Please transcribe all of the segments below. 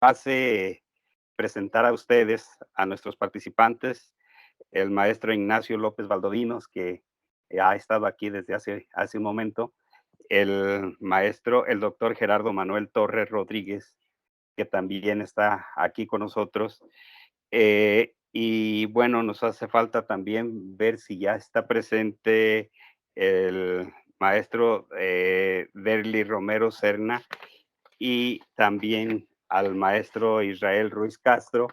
place presentar a ustedes, a nuestros participantes, el maestro Ignacio López Valdovinos, que ha estado aquí desde hace un momento, el maestro, el doctor Gerardo Manuel Torres Rodríguez, que también está aquí con nosotros. Y bueno, nos hace falta también ver si ya está presente el maestro Derly Romero Serna y también al maestro Israel Ruiz Castro,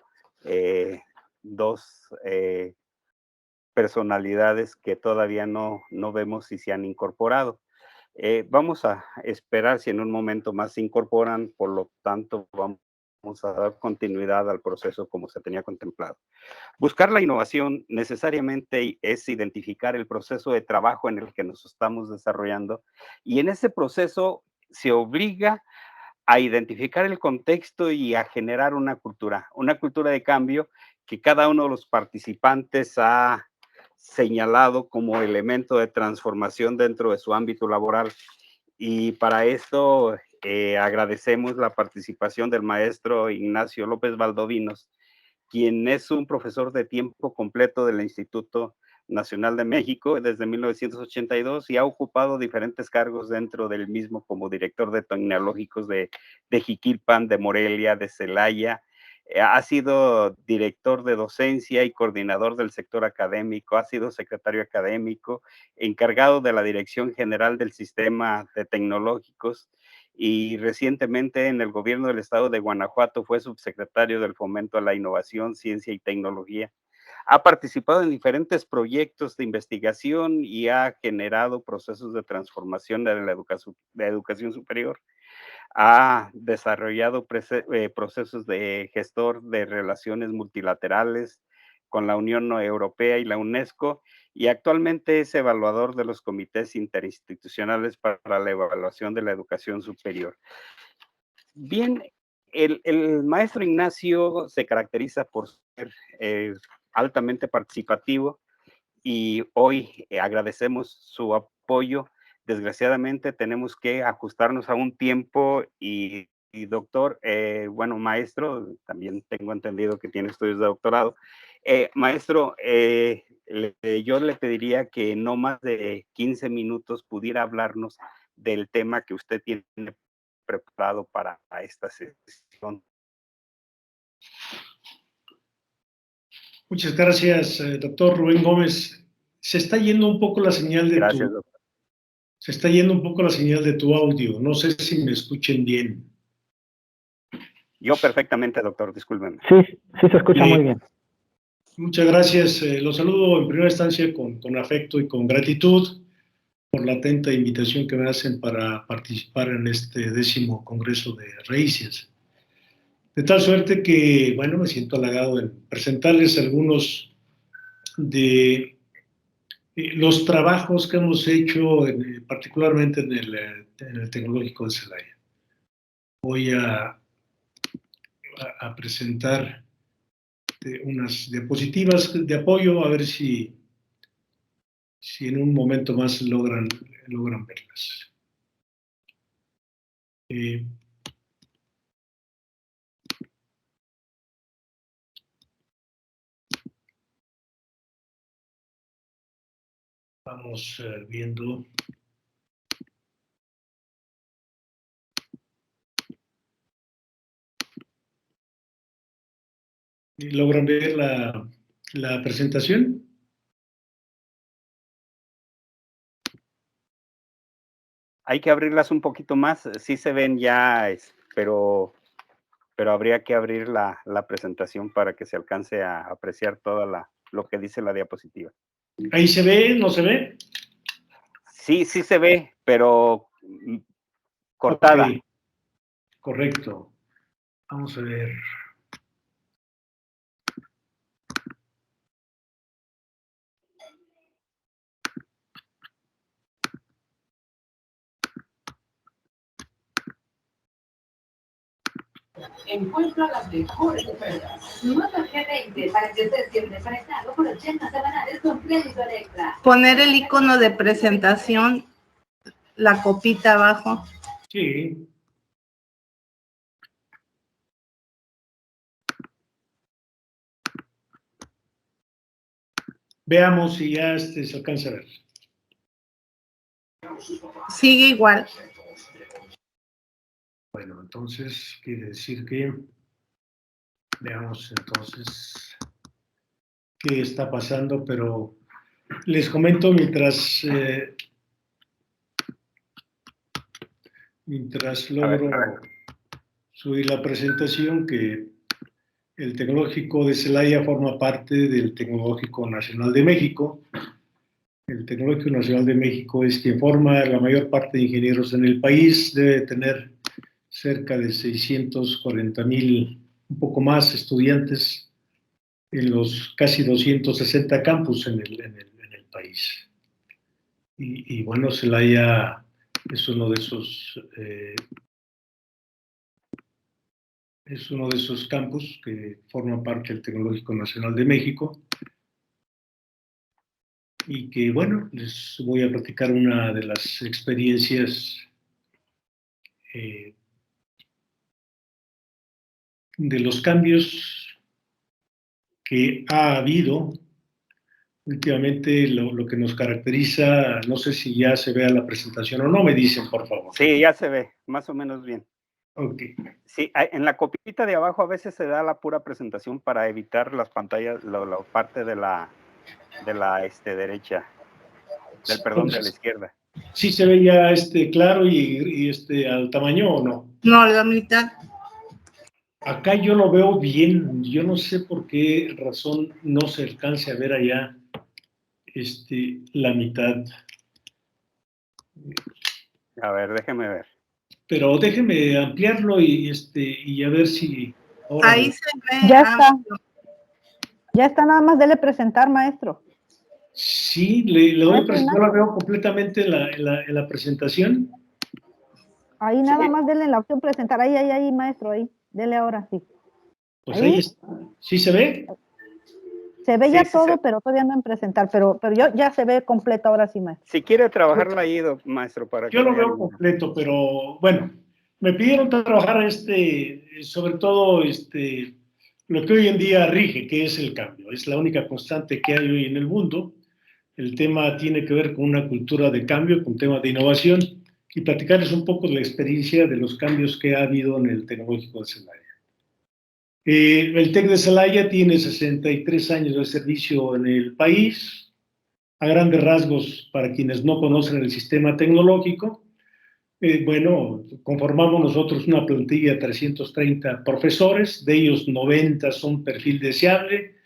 dos personalidades que todavía no vemos si se han incorporado. Vamos a esperar si en un momento más se incorporan, por lo tanto vamos a dar continuidad al proceso como se tenía contemplado. Buscar la innovación necesariamente es identificar el proceso de trabajo en el que nos estamos desarrollando y en ese proceso se obliga a identificar el contexto y a generar una cultura de cambio que cada uno de los participantes ha señalado como elemento de transformación dentro de su ámbito laboral. Y para esto agradecemos la participación del maestro Ignacio López Valdovinos, quien es un profesor de tiempo completo del Instituto Nacional de México desde 1982 y ha ocupado diferentes cargos dentro del mismo como director de tecnológicos de Jiquilpan, de Morelia, de Celaya. Ha sido director de docencia y coordinador del sector académico, ha sido secretario académico, encargado de la Dirección General del Sistema de Tecnológicos y recientemente en el gobierno del estado de Guanajuato fue subsecretario del Fomento a la Innovación, Ciencia y Tecnología. Ha participado en diferentes proyectos de investigación y ha generado procesos de transformación de la educación superior. Ha desarrollado procesos de gestor de relaciones multilaterales con la Unión Europea y la UNESCO y actualmente es evaluador de los comités interinstitucionales para la evaluación de la educación superior. Bien, el maestro Ignacio se caracteriza por ser altamente participativo y hoy agradecemos su apoyo. Desgraciadamente tenemos que ajustarnos a un tiempo y doctor, bueno, maestro, también tengo entendido que tiene estudios de doctorado. Maestro, yo le pediría que no más de 15 minutos pudiera hablarnos del tema que usted tiene preparado para esta sesión. Muchas gracias, doctor Rubén Gómez. Se está yendo un poco la señal de Gracias, doctor. Se está yendo un poco la señal de tu audio. No sé si me escuchen bien. Yo perfectamente, doctor, discúlpeme. Sí, sí se escucha muy bien. Muchas gracias. Los saludo en primera instancia con afecto y con gratitud por la atenta invitación que me hacen para participar en este 10º Congreso de Raíces. De tal suerte que, bueno, me siento halagado en presentarles algunos de los trabajos que hemos hecho, particularmente en el Tecnológico de Celaya. Voy a presentar unas diapositivas de apoyo, a ver si en un momento más logran verlas. Vamos viendo. ¿Logran ver la presentación? Hay que abrirlas un poquito más, sí se ven ya, pero habría que abrir la presentación para que se alcance a apreciar toda lo que dice la diapositiva. ¿Ahí se ve? ¿No se ve? Sí, sí se ve, pero cortada. Okay. Correcto. Vamos a ver. Encuentra las mejores ofertas. Nueva G20 para que estés siempre conectado por 80 semanales con crédito Electra. Poner el icono de presentación, la copita abajo. Sí. Veamos si ya se alcanza a ver. Sigue igual. Bueno, entonces quiere decir que veamos entonces qué está pasando, pero les comento mientras logro subir la presentación que el Tecnológico de Celaya forma parte del Tecnológico Nacional de México. El Tecnológico Nacional de México es quien forma la mayor parte de ingenieros en el país, debe tener cerca de 640,000, un poco más, estudiantes en los casi 260 campus en el país. Y bueno, Celaya es uno de esos campus que forman parte del Tecnológico Nacional de México. Y que, bueno, les voy a platicar una de las experiencias de los cambios que ha habido últimamente, lo que nos caracteriza. No sé si ya se vea la presentación o no, me dicen, por favor. Sí, ya se ve, más o menos bien. Ok. Sí, en la copita de abajo a veces se da la pura presentación para evitar las pantallas, la parte de la derecha, de la izquierda. ¿Sí se ve ya claro y al tamaño o no? No, la mitad. Acá yo lo veo bien, yo no sé por qué razón no se alcance a ver allá la mitad. A ver, déjeme ver. Pero déjeme ampliarlo y a ver si ahora Ahí se ve. Ya está. Ya está, nada más dele presentar, maestro. Sí, le doy presentar, yo la veo completamente en la presentación. Ahí nada más dele la opción presentar, ahí, maestro, ahí, dele ahora, sí. Pues ahí está. ¿Sí se ve? Se ve ya todo, pero todavía no en presentar, pero ya se ve completo ahora sí, maestro. Si quiere trabajarla ahí, maestro, para que yo lo veo completo, pero bueno, me pidieron trabajar sobre todo lo que hoy en día rige, que es el cambio. Es la única constante que hay hoy en el mundo. El tema tiene que ver con una cultura de cambio, con temas de innovación, y platicarles un poco de la experiencia de los cambios que ha habido en el Tecnológico de Celaya. El TEC de Celaya tiene 63 años de servicio en el país. A grandes rasgos, para quienes no conocen el sistema tecnológico, bueno, conformamos nosotros una plantilla de 330 profesores, de ellos 90 son perfil deseable.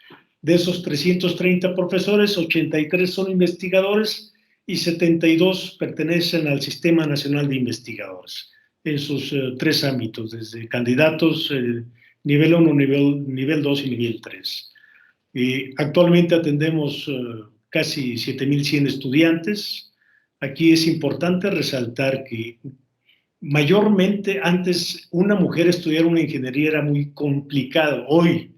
De esos 330 profesores, 83 son investigadores y 72 pertenecen al Sistema Nacional de Investigadores, en sus tres ámbitos, desde candidatos, nivel 1, nivel 2 y nivel 3. Actualmente atendemos casi 7,100 estudiantes. Aquí es importante resaltar que mayormente antes una mujer estudiar una ingeniería era muy complicado. Hoy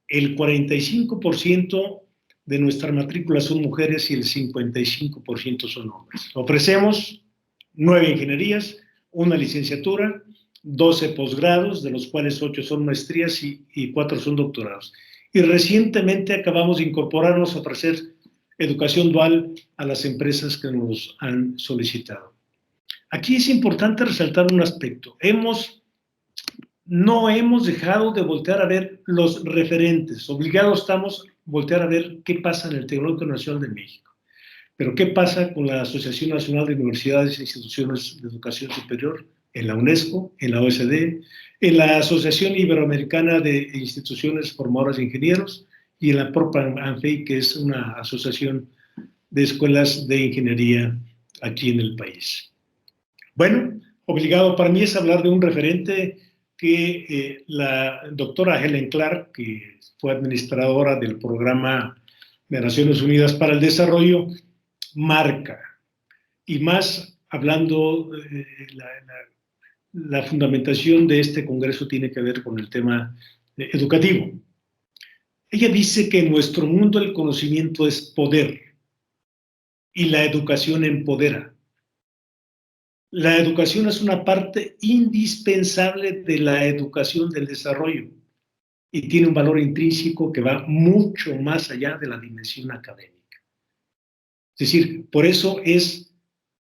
el 45% de nuestra matrícula son mujeres y el 55% son hombres. Ofrecemos 9 ingenierías, una licenciatura, 12 posgrados, de los cuales 8 son maestrías y 4 son doctorados. Y recientemente acabamos de incorporarnos a ofrecer educación dual a las empresas que nos han solicitado. Aquí es importante resaltar un aspecto. No hemos dejado de voltear a ver los referentes. Obligados estamos a voltear a ver qué pasa en el Tecnológico Nacional de México. Pero ¿qué pasa con la Asociación Nacional de Universidades e Instituciones de Educación Superior, en la UNESCO, en la OECD, en la Asociación Iberoamericana de Instituciones Formadoras de Ingenieros y en la propia ANFEI, que es una asociación de escuelas de ingeniería aquí en el país? Bueno, obligado para mí es hablar de un referente que la doctora Helen Clark, que fue administradora del Programa de Naciones Unidas para el Desarrollo, marca. Y más hablando, la fundamentación de este congreso tiene que ver con el tema educativo. Ella dice que en nuestro mundo el conocimiento es poder y la educación empodera. La educación es una parte indispensable de la educación del desarrollo y tiene un valor intrínseco que va mucho más allá de la dimensión académica. Es decir, por eso es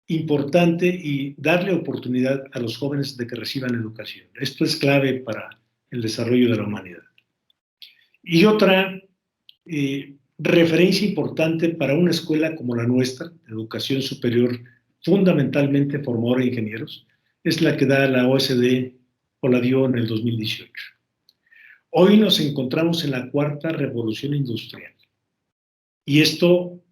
importante y darle oportunidad a los jóvenes de que reciban educación. Esto es clave para el desarrollo de la humanidad. Y otra referencia importante para una escuela como la nuestra, de educación superior, fundamentalmente formadora de ingenieros, es la que da la OSD o la dio en el 2018. Hoy nos encontramos en la cuarta revolución industrial. Y esto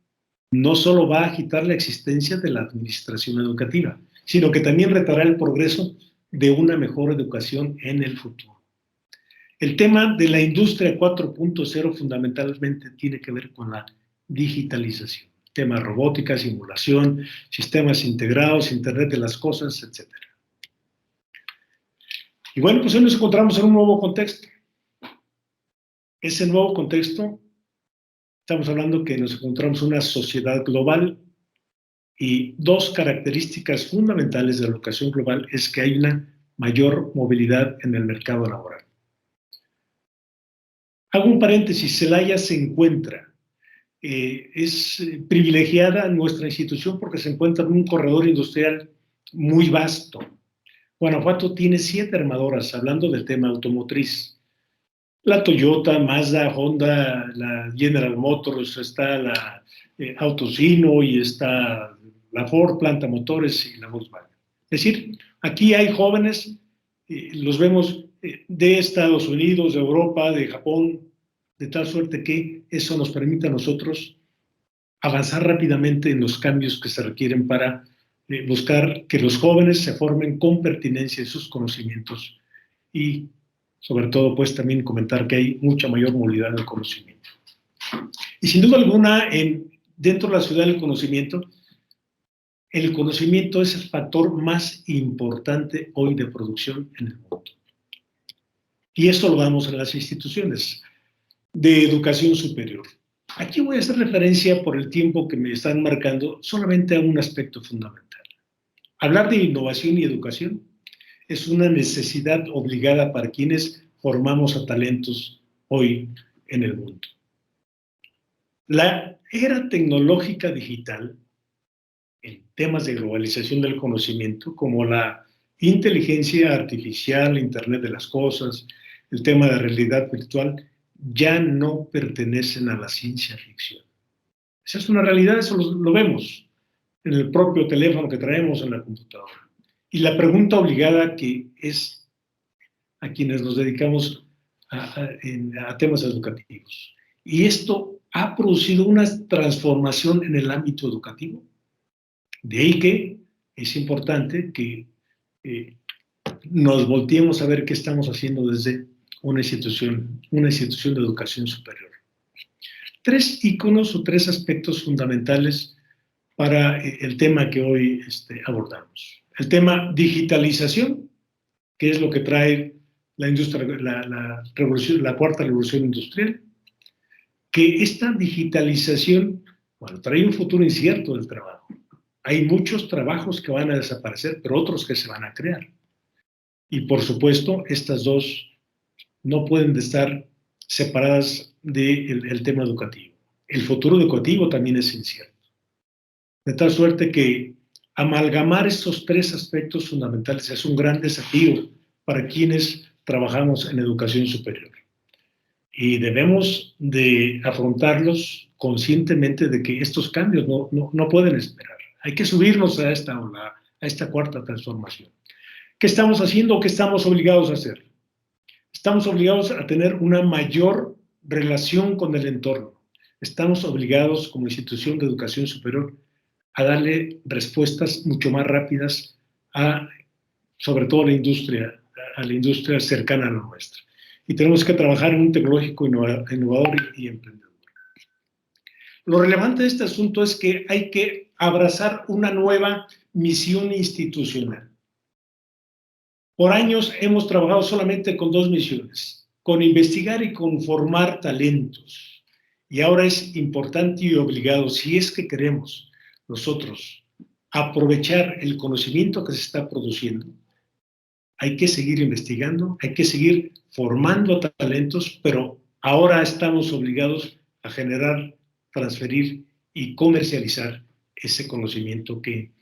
no solo va a agitar la existencia de la administración educativa, sino que también retará el progreso de una mejor educación en el futuro. El tema de la industria 4.0 fundamentalmente tiene que ver con la digitalización. Temas robótica, simulación, sistemas integrados, Internet de las cosas, etc. Y bueno, pues hoy nos encontramos en un nuevo contexto. Ese nuevo contexto, estamos hablando que nos encontramos en una sociedad global y dos características fundamentales de la educación global es que hay una mayor movilidad en el mercado laboral. Hago un paréntesis, Celaya se encuentra, es privilegiada nuestra institución porque se encuentra en un corredor industrial muy vasto. Guanajuato tiene 7 armadoras, hablando del tema automotriz. La Toyota, Mazda, Honda, la General Motors, está la Autosino y está la Ford, Planta Motores y la Volkswagen. Es decir, aquí hay jóvenes, los vemos de Estados Unidos, de Europa, de Japón, de tal suerte que eso nos permite a nosotros avanzar rápidamente en los cambios que se requieren para buscar que los jóvenes se formen con pertinencia en sus conocimientos y sobre todo pues también comentar que hay mucha mayor movilidad del conocimiento. Y sin duda alguna, dentro de la ciudad del conocimiento, el conocimiento es el factor más importante hoy de producción en el mundo. Y eso lo damos en las instituciones de educación superior. Aquí voy a hacer referencia por el tiempo que me están marcando solamente a un aspecto fundamental. Hablar de innovación y educación es una necesidad obligada para quienes formamos a talentos hoy en el mundo. La era tecnológica digital, en temas de globalización del conocimiento, como la inteligencia artificial, Internet de las cosas, el tema de realidad virtual, ya no pertenecen a la ciencia ficción. Esa es una realidad, eso lo vemos en el propio teléfono que traemos en la computadora. Y la pregunta obligada que es a quienes nos dedicamos a temas educativos. Y esto ha producido una transformación en el ámbito educativo. De ahí que es importante que nos volteemos a ver qué estamos haciendo desde una institución de educación superior. 3 íconos o 3 aspectos fundamentales para el tema que hoy abordamos. El tema digitalización, que es lo que trae la industria, la cuarta revolución industrial, que esta digitalización, bueno, trae un futuro incierto del trabajo. Hay muchos trabajos que van a desaparecer, pero otros que se van a crear. Y por supuesto, estas dos no pueden estar separadas del tema educativo. El futuro educativo también es incierto. De tal suerte que amalgamar estos 3 aspectos fundamentales es un gran desafío para quienes trabajamos en educación superior. Y debemos de afrontarlos conscientemente de que estos cambios no pueden esperar. Hay que subirnos a esta ola, a esta cuarta transformación. ¿Qué estamos haciendo o qué estamos obligados a hacer? Estamos obligados a tener una mayor relación con el entorno. Estamos obligados, como institución de educación superior, a darle respuestas mucho más rápidas sobre todo a la industria cercana a la nuestra. Y tenemos que trabajar en un tecnológico innovador y emprendedor. Lo relevante de este asunto es que hay que abrazar una nueva misión institucional. Por años hemos trabajado solamente con 2 misiones, con investigar y con formar talentos. Y ahora es importante y obligado, si es que queremos nosotros aprovechar el conocimiento que se está produciendo, hay que seguir investigando, hay que seguir formando talentos, pero ahora estamos obligados a generar, transferir y comercializar ese conocimiento que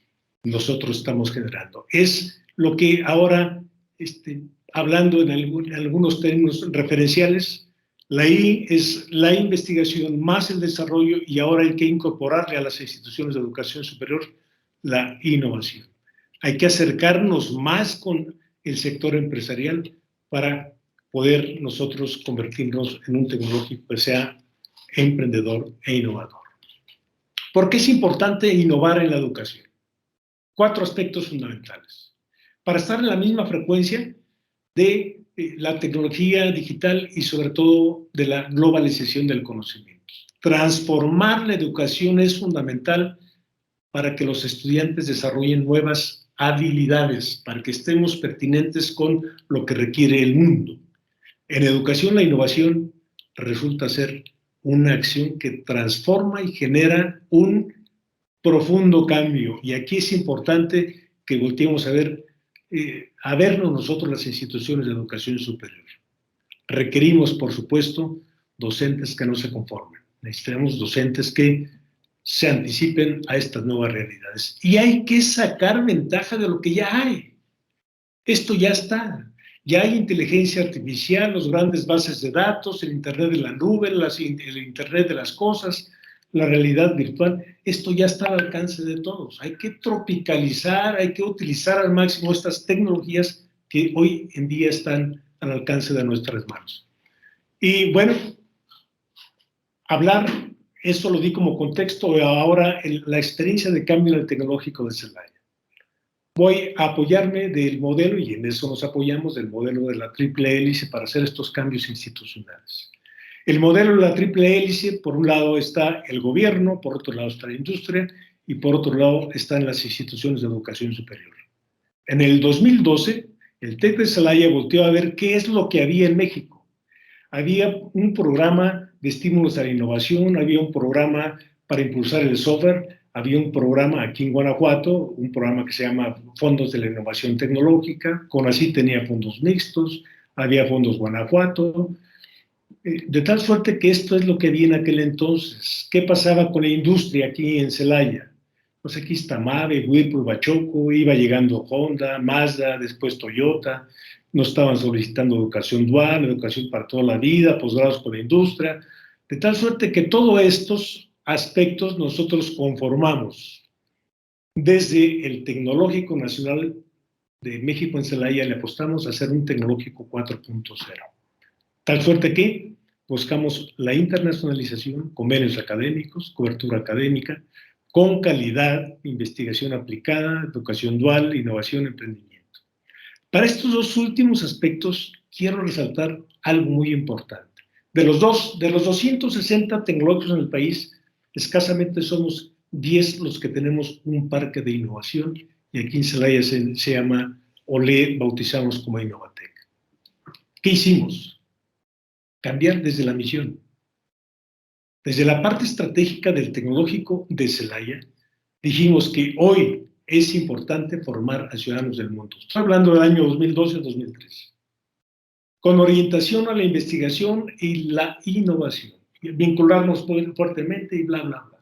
nosotros estamos generando. Es lo que ahora, hablando en algunos términos referenciales, la I es la investigación más el desarrollo, y ahora hay que incorporarle a las instituciones de educación superior la innovación. Hay que acercarnos más con el sector empresarial para poder nosotros convertirnos en un tecnológico que sea emprendedor e innovador. ¿Por qué es importante innovar en la educación? 4 aspectos fundamentales. Para estar en la misma frecuencia de la tecnología digital y sobre todo de la globalización del conocimiento. Transformar la educación es fundamental para que los estudiantes desarrollen nuevas habilidades, para que estemos pertinentes con lo que requiere el mundo. En educación, la innovación resulta ser una acción que transforma y genera un profundo cambio. Y aquí es importante que volteemos a vernos nosotros las instituciones de educación superior. Requerimos, por supuesto, docentes que no se conformen. Necesitamos docentes que se anticipen a estas nuevas realidades. Y hay que sacar ventaja de lo que ya hay. Esto ya está. Ya hay inteligencia artificial, las grandes bases de datos, el Internet de la nube, el Internet de las cosas, la realidad virtual. Esto ya está al alcance de todos. Hay que tropicalizar, hay que utilizar al máximo estas tecnologías que hoy en día están al alcance de nuestras manos. Y bueno, eso lo di como contexto, ahora la experiencia de cambio en el tecnológico de Celaya. Voy a apoyarme del modelo, y en eso nos apoyamos, del modelo de la triple hélice para hacer estos cambios institucionales. El modelo de la triple hélice, por un lado está el gobierno, por otro lado está la industria, y por otro lado están las instituciones de educación superior. En el 2012, el TEC de Celaya volteó a ver qué es lo que había en México. Había un programa de estímulos a la innovación, había un programa para impulsar el software, había un programa aquí en Guanajuato, un programa que se llama Fondos de la Innovación Tecnológica, CONACYT tenía fondos mixtos, había fondos Guanajuato, de tal suerte que esto es lo que había en aquel entonces. ¿Qué pasaba con la industria aquí en Celaya? Pues aquí está Mave, Whirlpool, Bachoco, iba llegando Honda, Mazda, después Toyota, nos estaban solicitando educación dual, educación para toda la vida, posgrados con la industria, de tal suerte que todos estos aspectos nosotros conformamos. Desde el Tecnológico Nacional de México en Celaya le apostamos a hacer un Tecnológico 4.0. Tal suerte que buscamos la internacionalización, convenios académicos, cobertura académica, con calidad, investigación aplicada, educación dual, innovación, emprendimiento. Para estos 2 últimos aspectos quiero resaltar algo muy importante. De los 260 tecnológicos en el país, escasamente somos 10 los que tenemos un parque de innovación, y aquí en Celaya se llama, o le bautizamos como Innovatec. ¿Qué hicimos? Cambiar desde la misión. Desde la parte estratégica del tecnológico de Celaya, dijimos que hoy es importante formar a ciudadanos del mundo. Estoy hablando del año 2012-2013. Con orientación a la investigación y la innovación. Vincularnos fuertemente y bla, bla, bla.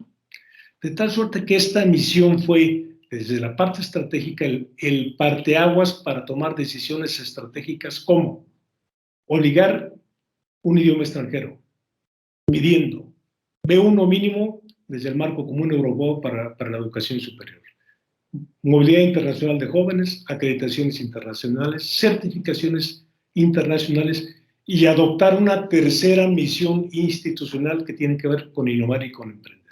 De tal suerte que esta misión fue, desde la parte estratégica, el parteaguas para tomar decisiones estratégicas como obligar un idioma extranjero, midiendo B1 mínimo desde el marco común europeo para la educación superior. Movilidad internacional de jóvenes, acreditaciones internacionales, certificaciones internacionales y adoptar una tercera misión institucional que tiene que ver con innovar y con emprender.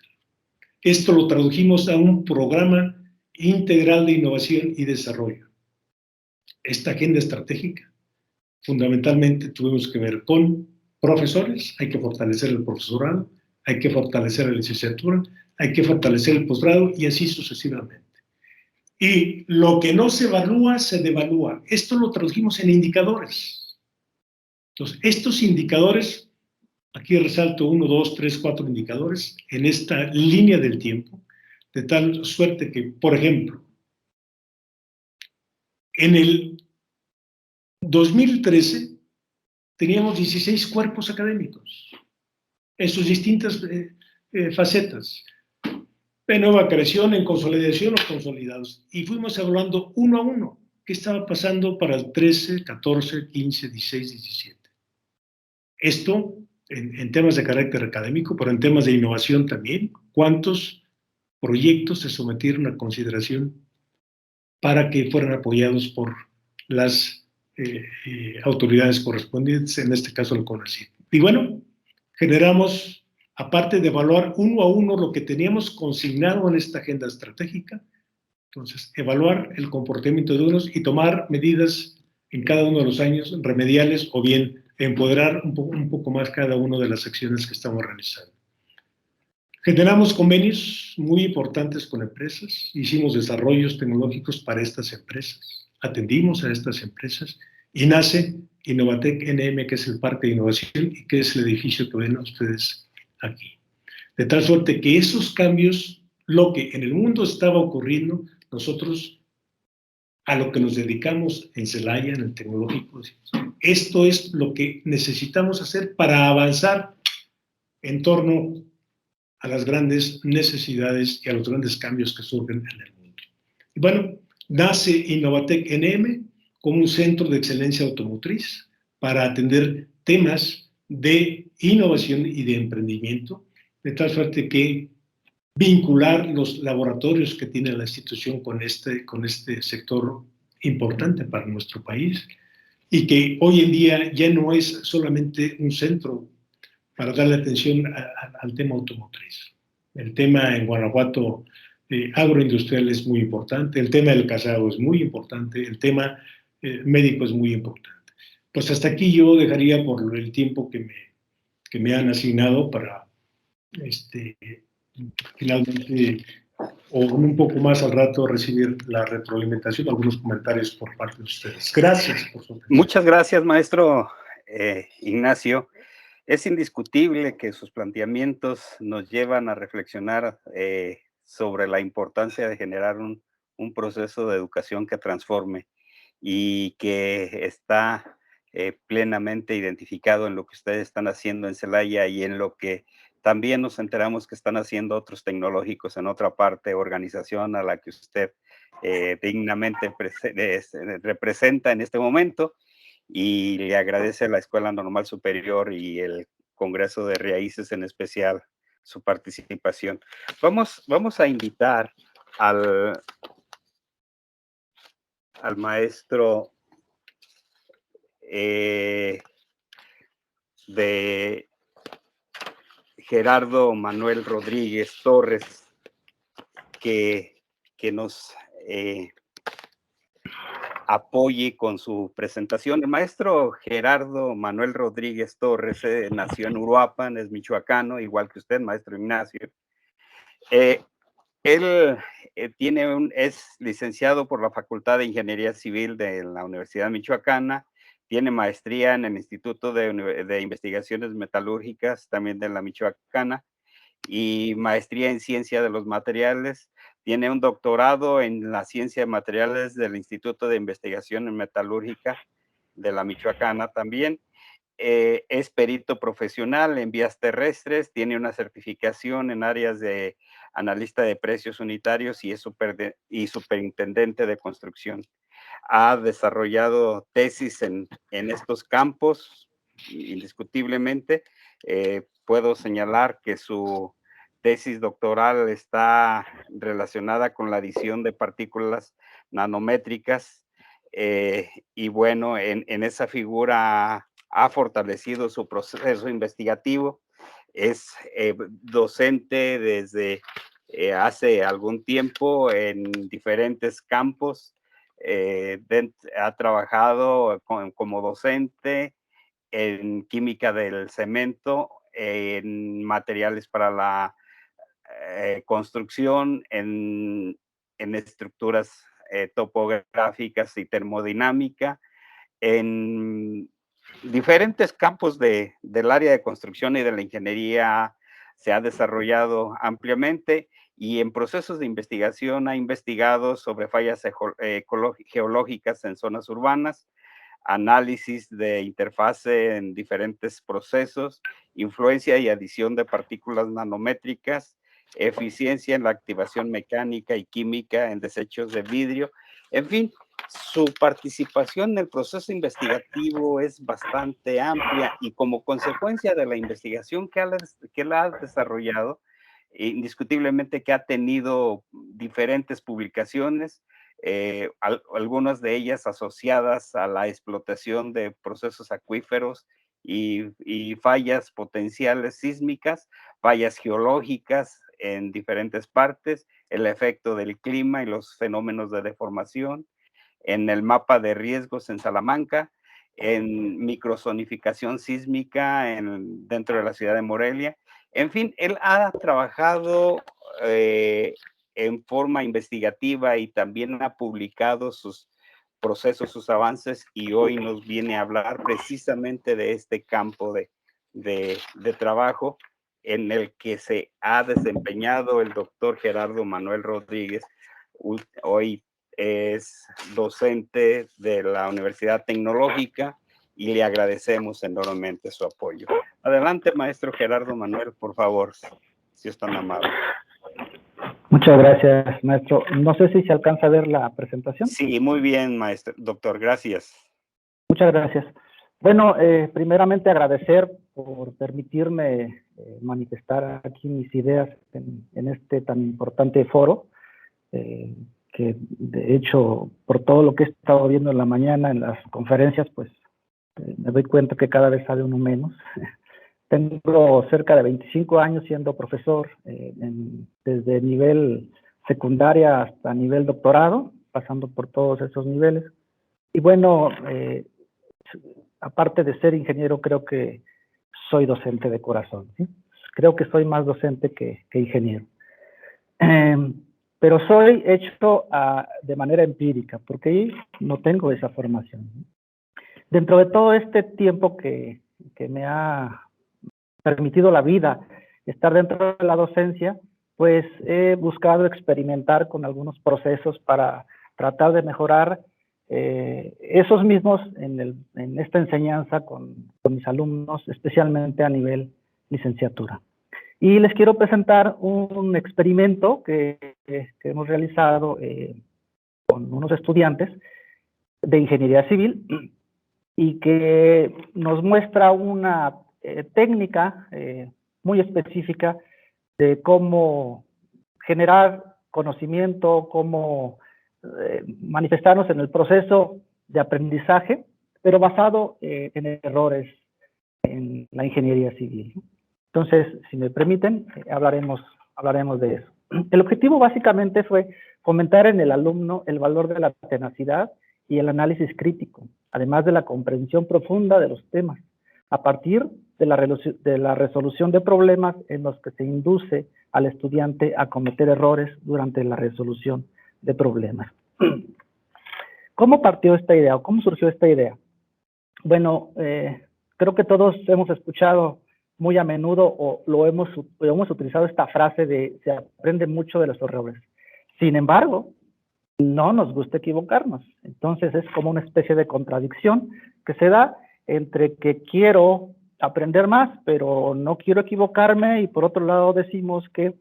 Esto lo tradujimos a un programa integral de innovación y desarrollo. Esta agenda estratégica, fundamentalmente tuvimos que ver con profesores, hay que fortalecer el profesorado, hay que fortalecer la licenciatura, hay que fortalecer el posgrado y así sucesivamente. Y lo que no se evalúa, se devalúa. Esto lo tradujimos en indicadores. Entonces, estos indicadores, aquí resalto 1, 2, 3, 4 indicadores en esta línea del tiempo, de tal suerte que, por ejemplo, en el 2013 teníamos 16 cuerpos académicos en sus distintas facetas. de nueva creación, en consolidación o consolidados. Y fuimos evaluando uno a uno qué estaba pasando para el 13, 14, 15, 16, 17. Esto en temas de carácter académico, pero en temas de innovación también. ¿Cuántos proyectos se sometieron a consideración para que fueran apoyados por las autoridades correspondientes, en este caso el CONACYT? Y bueno, generamos, aparte de evaluar uno a uno lo que teníamos consignado en esta agenda estratégica, entonces evaluar el comportamiento de unos y tomar medidas en cada uno de los años remediales o bien empoderar un poco más cada una de las acciones que estamos realizando. Generamos convenios muy importantes con empresas, hicimos desarrollos tecnológicos para estas empresas, atendimos a estas empresas y nace Innovatec NM, que es el Parque de Innovación y que es el edificio que ven ustedes aquí. De tal suerte que esos cambios, lo que en el mundo estaba ocurriendo, nosotros a lo que nos dedicamos en Celaya, en el tecnológico, esto es lo que necesitamos hacer para avanzar en torno a las grandes necesidades y a los grandes cambios que surgen en el mundo. Y bueno, nace Innovatec NM como un centro de excelencia automotriz para atender temas de innovación y de emprendimiento, de tal suerte que vincular los laboratorios que tiene la institución con este sector importante para nuestro país y que hoy en día ya no es solamente un centro para darle atención al tema automotriz. El tema en Guanajuato agroindustrial es muy importante, el tema del cacao es muy importante, el tema médico es muy importante. Pues hasta aquí yo dejaría por el tiempo que me han asignado para finalmente o un poco más al rato recibir la retroalimentación, algunos comentarios por parte de ustedes. Gracias por su atención. Muchas gracias, maestro Ignacio. Es indiscutible que sus planteamientos nos llevan a reflexionar sobre la importancia de generar un proceso de educación que transforme y que está plenamente identificado en lo que ustedes están haciendo en Celaya y en lo que también nos enteramos que están haciendo otros tecnológicos en otra parte, organización a la que usted dignamente representa en este momento, y le agradece a la Escuela Normal Superior y el Congreso de Raíces en especial su participación. Vamos a invitar al maestro de Gerardo Manuel Rodríguez Torres, que nos apoye con su presentación. El maestro Gerardo Manuel Rodríguez Torres nació en Uruapan, es michoacano, igual que usted, maestro Ignacio. Él es licenciado por la Facultad de Ingeniería Civil de la Universidad Michoacana, tiene maestría en el Instituto de Investigaciones Metalúrgicas, también de la Michoacana, y maestría en Ciencia de los Materiales. Tiene un doctorado en la Ciencia de Materiales del Instituto de Investigación en Metalúrgica de la Michoacana también. Es perito profesional en vías terrestres, tiene una certificación en áreas de analista de precios unitarios y es superintendente de construcción. Ha desarrollado tesis en estos campos, indiscutiblemente. Puedo señalar que su tesis doctoral está relacionada con la adición de partículas nanométricas y bueno, en esa figura ha fortalecido su proceso investigativo, es docente desde hace algún tiempo en diferentes campos, ha trabajado como docente en química del cemento, en materiales para la construcción, en estructuras topográficas y termodinámica, en diferentes campos del área de construcción y de la ingeniería se ha desarrollado ampliamente, y en procesos de investigación ha investigado sobre fallas geológicas en zonas urbanas, análisis de interfase en diferentes procesos, influencia y adición de partículas nanométricas eficiencia en la activación mecánica y química en desechos de vidrio. En fin, su participación en el proceso investigativo es bastante amplia y como consecuencia de la investigación que él ha desarrollado, indiscutiblemente que ha tenido diferentes publicaciones, algunas de ellas asociadas a la explotación de procesos acuíferos y fallas potenciales sísmicas, fallas geológicas en diferentes partes, el efecto del clima y los fenómenos de deformación, en el mapa de riesgos en Salamanca, en microzonificación sísmica dentro de la ciudad de Morelia. En fin, él ha trabajado en forma investigativa y también ha publicado sus procesos, sus avances, y hoy nos viene a hablar precisamente de este campo de trabajo en el que se ha desempeñado el doctor Gerardo Manuel Rodríguez. Hoy es docente de la Universidad Tecnológica y le agradecemos enormemente su apoyo. Adelante, maestro Gerardo Manuel, por favor, si es tan amable. Muchas gracias, maestro. No sé si se alcanza a ver la presentación. Sí, muy bien, maestro, doctor, gracias. Muchas gracias. Bueno, primeramente agradecer por permitirme manifestar aquí mis ideas en este tan importante foro, que de hecho, por todo lo que he estado viendo en la mañana en las conferencias, pues me doy cuenta que cada vez sabe uno menos. Tengo cerca de 25 años siendo profesor, desde nivel secundaria hasta nivel doctorado, pasando por todos esos niveles. Y bueno, aparte de ser ingeniero, creo que soy docente de corazón, ¿sí? Creo que soy más docente que ingeniero. Pero soy hecho de manera empírica, porque no tengo esa formación. Dentro de todo este tiempo que me ha permitido la vida estar dentro de la docencia, pues he buscado experimentar con algunos procesos para tratar de mejorar esos mismos en esta enseñanza con mis alumnos, especialmente a nivel licenciatura. Y les quiero presentar un experimento que hemos realizado con unos estudiantes de ingeniería civil y que nos muestra una técnica muy específica de cómo generar conocimiento, cómo manifestarnos en el proceso de aprendizaje, pero basado en errores en la ingeniería civil. Entonces, si me permiten, hablaremos de eso. El objetivo básicamente fue fomentar en el alumno el valor de la tenacidad y el análisis crítico, además de la comprensión profunda de los temas, a partir de la resolución de problemas en los que se induce al estudiante a cometer errores durante la resolución de problemas. ¿Cómo partió esta idea o cómo surgió esta idea? Bueno, creo que todos hemos escuchado muy a menudo o hemos utilizado esta frase de se aprende mucho de los errores. Sin embargo, no nos gusta equivocarnos. Entonces es como una especie de contradicción que se da entre que quiero aprender más, pero no quiero equivocarme, y por otro lado decimos que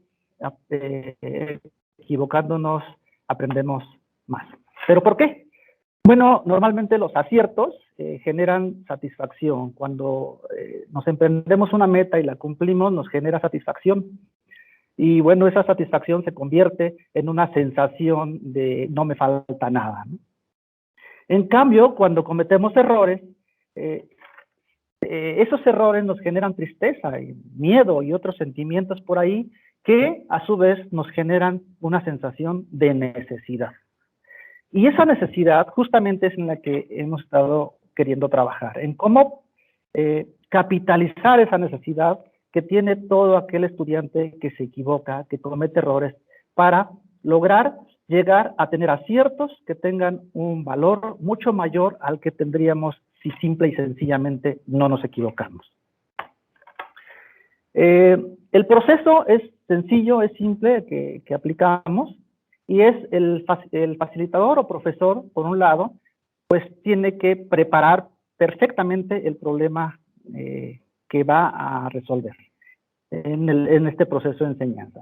equivocándonos aprendemos más. ¿Pero por qué? Bueno, normalmente los aciertos generan satisfacción. Cuando nos emprendemos una meta y la cumplimos, nos genera satisfacción. Y bueno, esa satisfacción se convierte en una sensación de no me falta nada, ¿no? En cambio, cuando cometemos errores, esos errores nos generan tristeza y miedo y otros sentimientos por ahí que a su vez nos generan una sensación de necesidad. Y esa necesidad justamente es en la que hemos estado queriendo trabajar, en cómo capitalizar esa necesidad que tiene todo aquel estudiante que se equivoca, que comete errores, para lograr llegar a tener aciertos que tengan un valor mucho mayor al que tendríamos si simple y sencillamente no nos equivocamos. El proceso es sencillo, es simple, que aplicamos, y es el facilitador o profesor, por un lado, pues tiene que preparar perfectamente el problema que va a resolver en este proceso de enseñanza.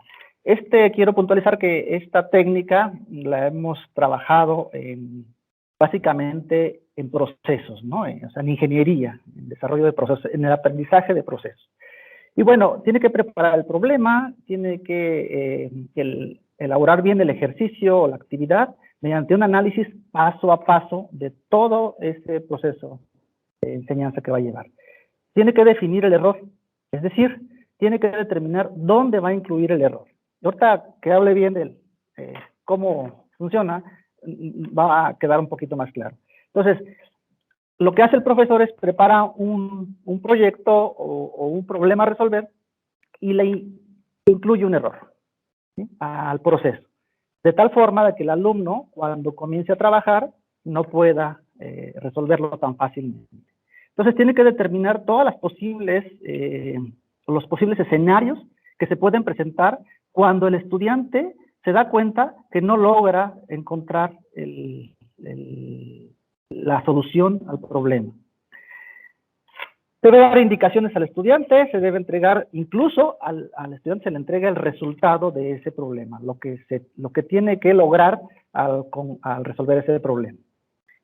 Quiero puntualizar que esta técnica la hemos trabajado básicamente en procesos, ¿no? O sea, en ingeniería, en desarrollo de procesos, en el aprendizaje de procesos. Y bueno, tiene que preparar el problema, tiene que elaborar bien el ejercicio o la actividad mediante un análisis paso a paso de todo ese proceso de enseñanza que va a llevar. Tiene que definir el error, es decir, tiene que determinar dónde va a incluir el error. Y ahorita que hable bien de cómo funciona, va a quedar un poquito más claro. Entonces, lo que hace el profesor es prepara un proyecto o un problema a resolver y le incluye un error, ¿sí?, al proceso. De tal forma de que el alumno, cuando comience a trabajar, no pueda resolverlo tan fácilmente. Entonces, tiene que determinar todas las los posibles escenarios que se pueden presentar cuando el estudiante se da cuenta que no logra encontrar la solución al problema. Debe dar indicaciones al estudiante, se debe entregar, incluso al estudiante se le entrega el resultado de ese problema, lo que tiene que lograr al resolver ese problema.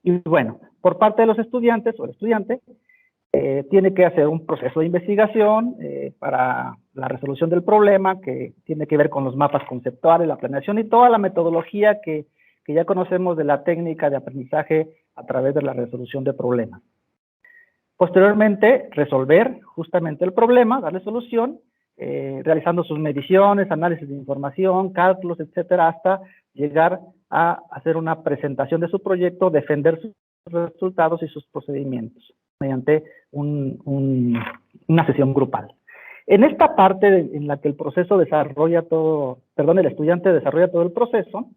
Y bueno, por parte de los estudiantes o el estudiante, tiene que hacer un proceso de investigación para la resolución del problema, que tiene que ver con los mapas conceptuales, la planeación y toda la metodología que ya conocemos de la técnica de aprendizaje a través de la resolución de problemas. Posteriormente, resolver justamente el problema, darle solución, realizando sus mediciones, análisis de información, cálculos, etcétera, hasta llegar a hacer una presentación de su proyecto, defender sus resultados y sus procedimientos mediante una sesión grupal. En esta parte en la que el proceso desarrolla todo, el estudiante desarrolla todo el proceso,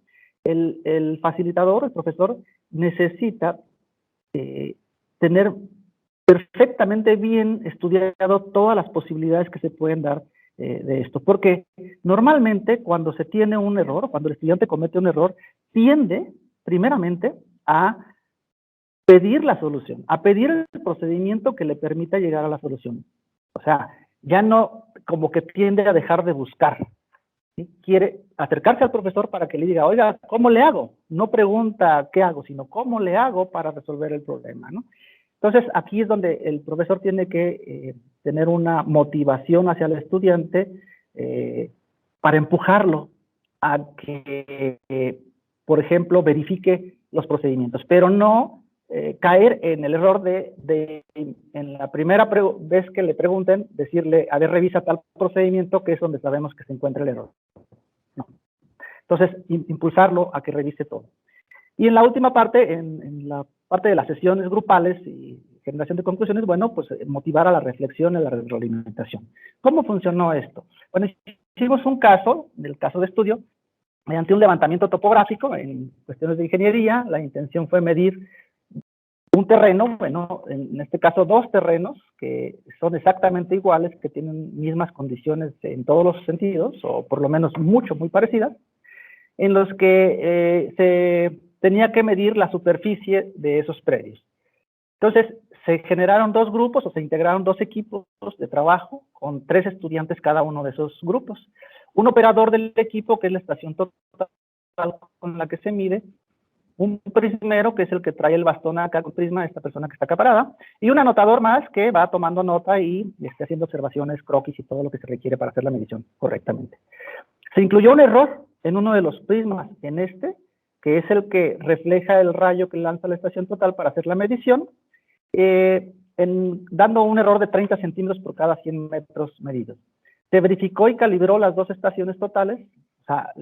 el facilitador, el profesor, necesita tener perfectamente bien estudiado todas las posibilidades que se pueden dar de esto, porque normalmente cuando se tiene un error, cuando el estudiante comete un error, tiende primeramente a pedir la solución, a pedir el procedimiento que le permita llegar a la solución. O sea, ya no como que tiende a dejar de buscar, ¿sí? Quiere acercarse al profesor para que le diga, oiga, ¿cómo le hago? No pregunta qué hago, sino cómo le hago para resolver el problema, ¿no? Entonces, aquí es donde el profesor tiene que tener una motivación hacia el estudiante para empujarlo a que, por ejemplo, verifique los procedimientos, pero no caer en el error de en la primera vez que le pregunten, decirle, a ver, revisa tal procedimiento, que es donde sabemos que se encuentra el error. No. Entonces, impulsarlo a que revise todo. Y en la última parte, en la parte de las sesiones grupales y generación de conclusiones, bueno, pues motivar a la reflexión y a la retroalimentación. ¿Cómo funcionó esto? Bueno, hicimos un caso, del caso de estudio, mediante un levantamiento topográfico en cuestiones de ingeniería. La intención fue medir un terreno, bueno, en este caso 2 terrenos que son exactamente iguales, que tienen mismas condiciones en todos los sentidos, o por lo menos muy parecidas, en los que se tenía que medir la superficie de esos predios. Entonces, se generaron 2 grupos, o se integraron 2 equipos de trabajo, con 3 estudiantes cada uno de esos grupos. Un operador del equipo, que es la estación total con la que se mide, un prismero, que es el que trae el bastón acá con prisma, esta persona que está acá parada, y un anotador más que va tomando nota y está haciendo observaciones, croquis y todo lo que se requiere para hacer la medición correctamente. Se incluyó un error en uno de los prismas, en que es el que refleja el rayo que lanza la estación total para hacer la medición, dando un error de 30 centímetros por cada 100 metros medidos. Se verificó y calibró las 2 estaciones totales, o sea,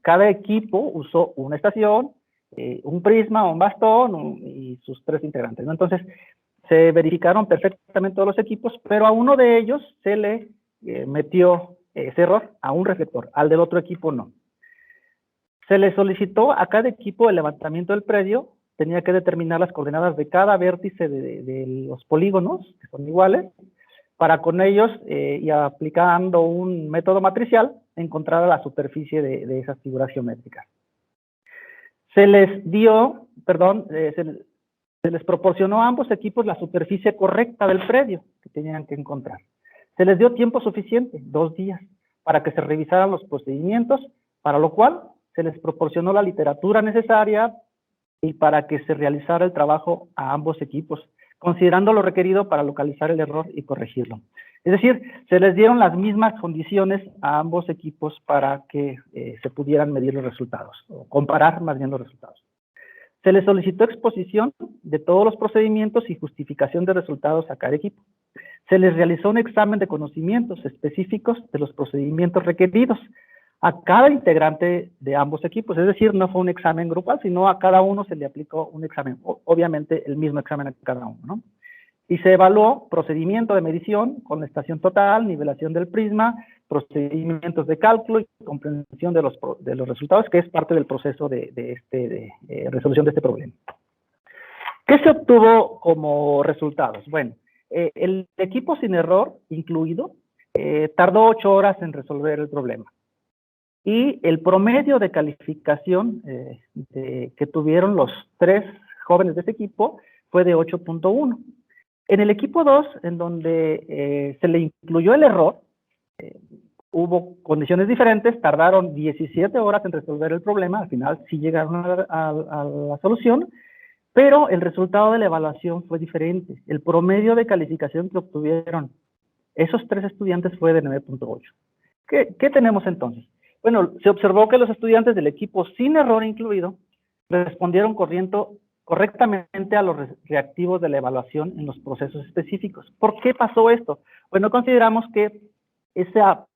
cada equipo usó una estación, un prisma, un bastón y sus 3 integrantes, ¿no? Entonces, se verificaron perfectamente todos los equipos, pero a uno de ellos se le metió ese error a un reflector, al del otro equipo no. Se le solicitó a cada equipo el levantamiento del predio, tenía que determinar las coordenadas de cada vértice de los polígonos, que son iguales, para con ellos, y aplicando un método matricial, encontrar la superficie de esas figuras geométricas. Se les dio, se les proporcionó a ambos equipos la superficie correcta del predio que tenían que encontrar. Se les dio tiempo suficiente, 2 días, para que se revisaran los procedimientos, para lo cual se les proporcionó la literatura necesaria y para que se realizara el trabajo a ambos equipos, considerando lo requerido para localizar el error y corregirlo. Es decir, se les dieron las mismas condiciones a ambos equipos para que se pudieran medir los resultados, o comparar más bien los resultados. Se les solicitó exposición de todos los procedimientos y justificación de resultados a cada equipo. Se les realizó un examen de conocimientos específicos de los procedimientos requeridos a cada integrante de ambos equipos. Es decir, no fue un examen grupal, sino a cada uno se le aplicó un examen, obviamente el mismo examen a cada uno, ¿no? Y se evaluó procedimiento de medición con la estación total, nivelación del prisma, procedimientos de cálculo y comprensión de los resultados, que es parte del proceso de resolución de este problema. ¿Qué se obtuvo como resultados? Bueno, el equipo sin error incluido tardó 8 horas en resolver el problema. Y el promedio de calificación que tuvieron los 3 jóvenes de este equipo fue de 8.1. En el equipo 2, en donde se le incluyó el error, hubo condiciones diferentes, tardaron 17 horas en resolver el problema, al final sí llegaron a la solución, pero el resultado de la evaluación fue diferente. El promedio de calificación que obtuvieron esos 3 estudiantes fue de 9.8. ¿Qué tenemos entonces? Bueno, se observó que los estudiantes del equipo sin error incluido respondieron correctamente a los reactivos de la evaluación en los procesos específicos. ¿Por qué pasó esto? Bueno, consideramos que esa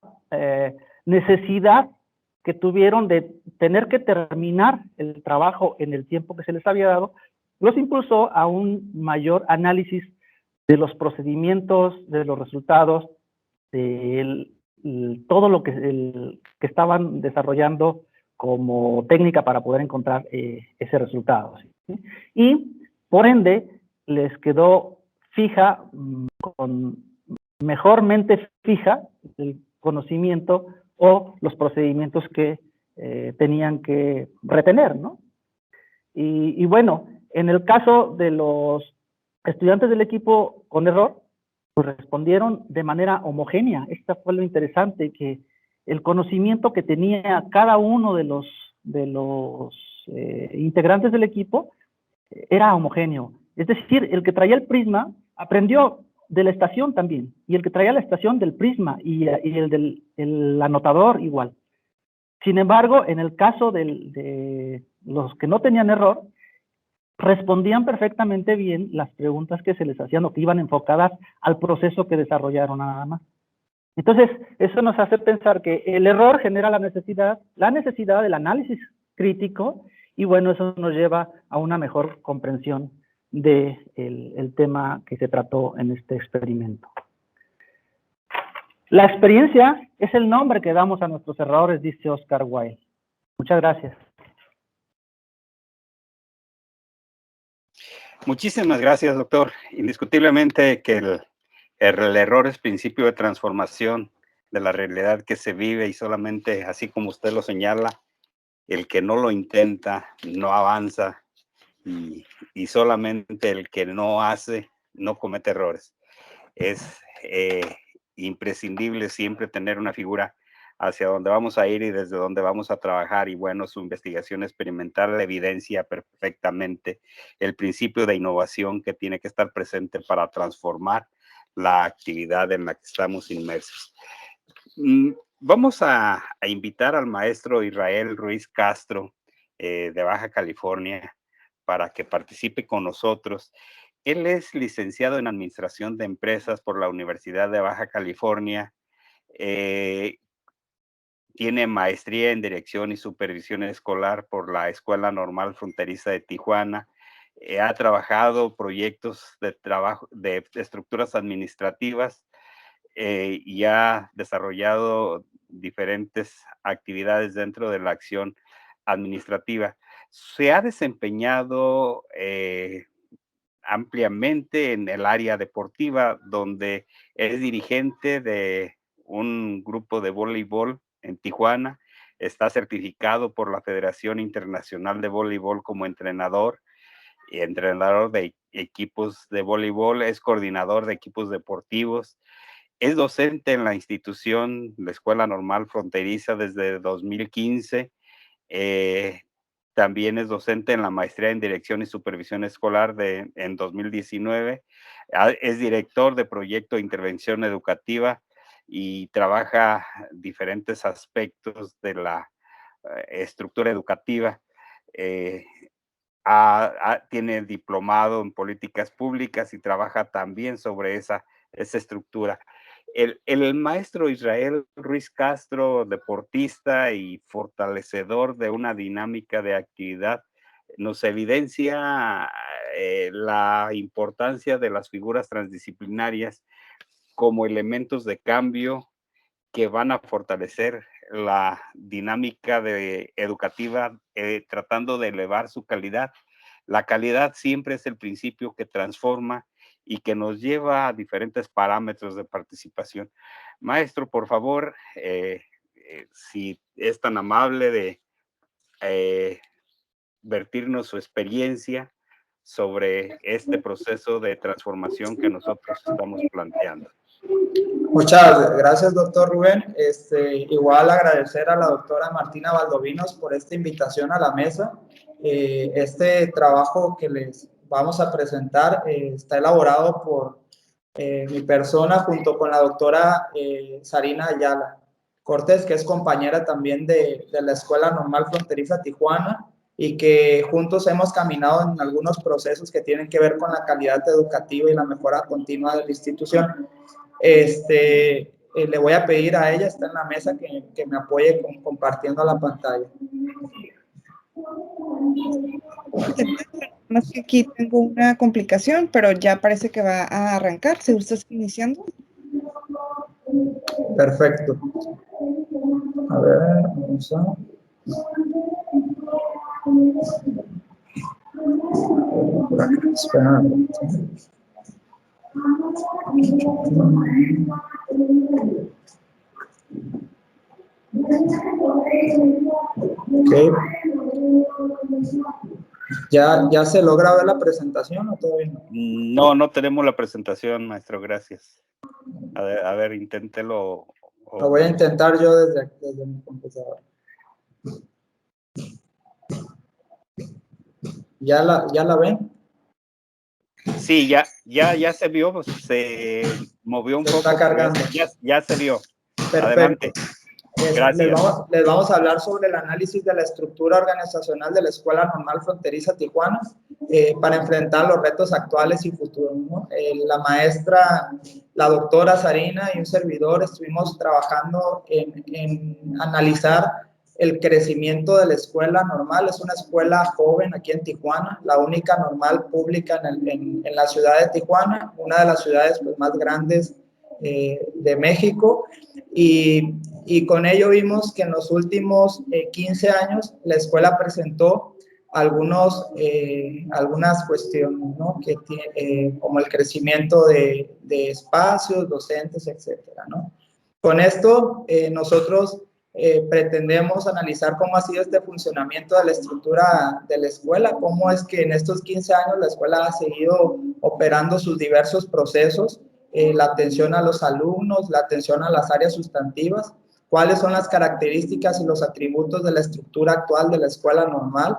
necesidad que tuvieron de tener que terminar el trabajo en el tiempo que se les había dado, los impulsó a un mayor análisis de los procedimientos, de los resultados, de todo lo que estaban desarrollando como técnica para poder encontrar ese resultado, ¿sí? Y, por ende, les quedó fija, mejormente fija, el conocimiento o los procedimientos que tenían que retener, ¿no? Y bueno, en el caso de los estudiantes del equipo con error, pues respondieron de manera homogénea. Esto fue lo interesante, que el conocimiento que tenía cada uno de los integrantes del equipo era homogéneo. Es decir, el que traía el prisma aprendió de la estación también, y el que traía la estación del prisma, y el anotador igual. Sin embargo, en el caso de los que no tenían error, respondían perfectamente bien las preguntas que se les hacían o que iban enfocadas al proceso que desarrollaron nada más. Entonces, eso nos hace pensar que el error genera la necesidad del análisis crítico, y bueno, eso nos lleva a una mejor comprensión del tema que se trató en este experimento. La experiencia es el nombre que damos a nuestros errores, dice Oscar Wilde. Muchas gracias. Muchísimas gracias, doctor. Indiscutiblemente que el error es principio de transformación de la realidad que se vive, y solamente, así como usted lo señala, el que no lo intenta no avanza, y solamente el que no hace no comete errores. Es imprescindible siempre tener una figura hacia dónde vamos a ir y desde dónde vamos a trabajar, y bueno, su investigación experimental evidencia perfectamente el principio de innovación que tiene que estar presente para transformar la actividad en la que estamos inmersos. Vamos a invitar al maestro Israel Ruiz Castro de Baja California para que participe con nosotros. Él es licenciado en Administración de Empresas por la Universidad de Baja California. Tiene maestría en Dirección y Supervisión Escolar por la Escuela Normal Fronteriza de Tijuana. Ha trabajado proyectos de trabajo de estructuras administrativas y ha desarrollado diferentes actividades dentro de la acción administrativa. Se ha desempeñado ampliamente en el área deportiva, donde es dirigente de un grupo de voleibol en Tijuana. Está certificado por la Federación Internacional de Voleibol como entrenador y entrenador de equipos de voleibol. Es coordinador de equipos deportivos Es docente en la institución, la Escuela Normal Fronteriza desde 2015. También es docente en la maestría en Dirección y Supervisión Escolar en 2019. Es director de proyecto de intervención educativa y trabaja diferentes aspectos de la estructura educativa. Tiene diplomado en políticas públicas y trabaja también sobre esa estructura. El maestro Israel Ruiz Castro, deportista y fortalecedor de una dinámica de actividad, nos evidencia la importancia de las figuras transdisciplinarias como elementos de cambio que van a fortalecer la dinámica educativa, tratando de elevar su calidad. La calidad siempre es el principio que transforma y que nos lleva a diferentes parámetros de participación. Maestro, por favor, si es tan amable de vertirnos su experiencia sobre este proceso de transformación que nosotros estamos planteando. Muchas gracias, doctor Rubén. Igual agradecer a la doctora Martina Valdovinos por esta invitación a la mesa. Este trabajo que les vamos a presentar está elaborado por mi persona junto con la doctora Sarina Ayala Cortés, que es compañera también de la Escuela Normal Fronteriza Tijuana, y que juntos hemos caminado en algunos procesos que tienen que ver con la calidad educativa y la mejora continua de la institución. Le voy a pedir a ella, está en la mesa, que me apoye compartiendo la pantalla. Más que aquí tengo una complicación, pero ya parece que va a arrancar. ¿Se está iniciando? Perfecto. A ver, vamos a... Espera. Okay. ¿Ya se logra ver la presentación o todavía no? No tenemos la presentación, maestro, gracias. A ver, inténtelo. Lo voy a intentar yo desde mi computadora. ¿Ya la ven? Sí, ya se vio, pues, se movió un poco. Está cargando. Ya se vio. Perfecto. Adelante. Gracias. Les vamos a hablar sobre el análisis de la estructura organizacional de la Escuela Normal Fronteriza Tijuana para enfrentar los retos actuales y futuros, ¿no? La maestra, la doctora Sarina y un servidor estuvimos trabajando en analizar el crecimiento de la escuela normal. Es una escuela joven aquí en Tijuana, la única normal pública en la ciudad de Tijuana, una de las ciudades pues, más grandes de México, y con ello vimos que en los últimos 15 años la escuela presentó algunas cuestiones, ¿no? Que como el crecimiento de espacios, docentes, etcétera, ¿no? Con esto nosotros pretendemos analizar cómo ha sido este funcionamiento de la estructura de la escuela, cómo es que en estos 15 años la escuela ha seguido operando sus diversos procesos, la atención a los alumnos, la atención a las áreas sustantivas, cuáles son las características y los atributos de la estructura actual de la escuela normal,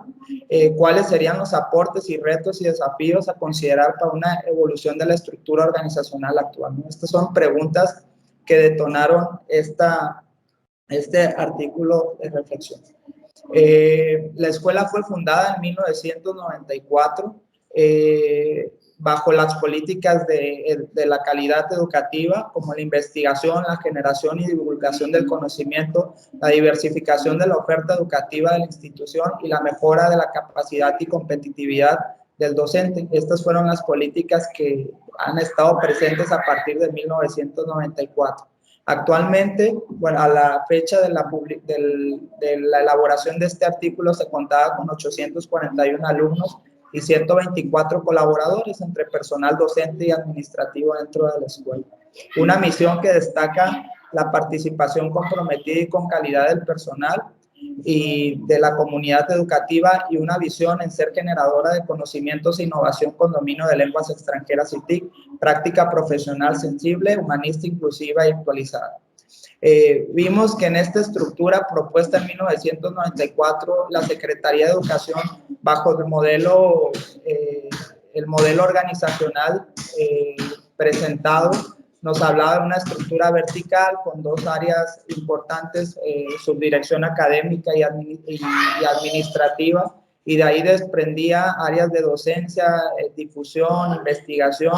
cuáles serían los aportes y retos y desafíos a considerar para una evolución de la estructura organizacional actual, ¿no? Estas son preguntas que detonaron este artículo de reflexión. La escuela fue fundada en 1994 bajo las políticas de la calidad educativa, como la investigación, la generación y divulgación del conocimiento, la diversificación de la oferta educativa de la institución y la mejora de la capacidad y competitividad del docente. Estas fueron las políticas que han estado presentes a partir de 1994. Actualmente, bueno, a la fecha de la elaboración de este artículo se contaba con 841 alumnos y 124 colaboradores entre personal docente y administrativo dentro de la escuela. Una misión que destaca la participación comprometida y con calidad del personal, y de la comunidad educativa y una visión en ser generadora de conocimientos e innovación con dominio de lenguas extranjeras y TIC, práctica profesional sensible, humanista, inclusiva y actualizada. Vimos que en esta estructura propuesta en 1994, la Secretaría de Educación, bajo el modelo organizacional presentado, nos hablaba de una estructura vertical con dos áreas importantes, subdirección académica y administrativa, y de ahí desprendía áreas de docencia, difusión, investigación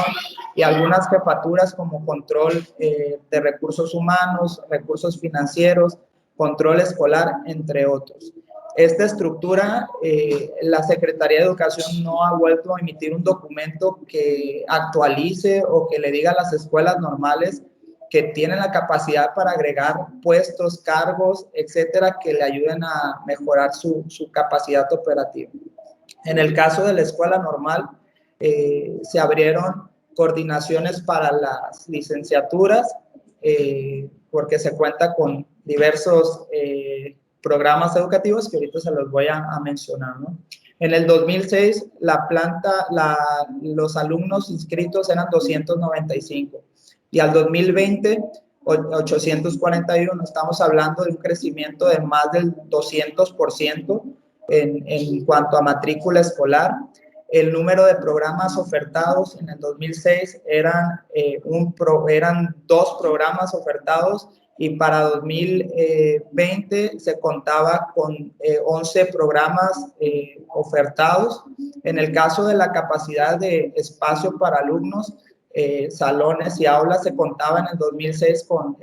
y algunas jefaturas como control de recursos humanos, recursos financieros, control escolar, entre otros. Esta estructura, la Secretaría de Educación no ha vuelto a emitir un documento que actualice o que le diga a las escuelas normales que tienen la capacidad para agregar puestos, cargos, etcétera, que le ayuden a mejorar su capacidad operativa. En el caso de la escuela normal, se abrieron coordinaciones para las licenciaturas, porque se cuenta con diversos programas educativos que ahorita se los voy a mencionar, ¿no? En el 2006, los alumnos inscritos eran 295 y al 2020, 841. Estamos hablando de un crecimiento de más del 200% en cuanto a matrícula escolar. El número de programas ofertados en el 2006 eran 2 programas ofertados, y para 2020 se contaba con 11 programas ofertados. En el caso de la capacidad de espacio para alumnos, salones y aulas, se contaba en el 2006 con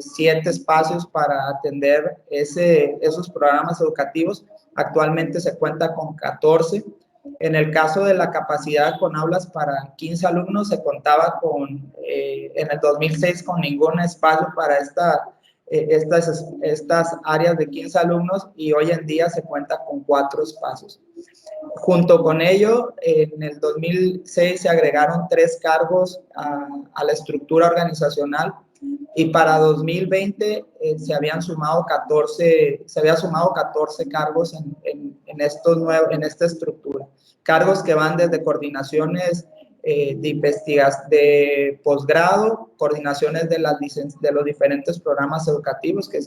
7 espacios para atender esos programas educativos. Actualmente se cuenta con 14. En el caso de la capacidad con aulas para 15 alumnos, se contaba en el 2006 con ningún espacio para estas áreas de 15 alumnos, y hoy en día se cuenta con 4 espacios. Junto con ello, en el 2006 se agregaron 3 cargos a la estructura organizacional, y para 2020 se habían sumado 14 cargos en esta estructura. Cargos que van desde coordinaciones de posgrado, coordinaciones de los diferentes programas educativos, que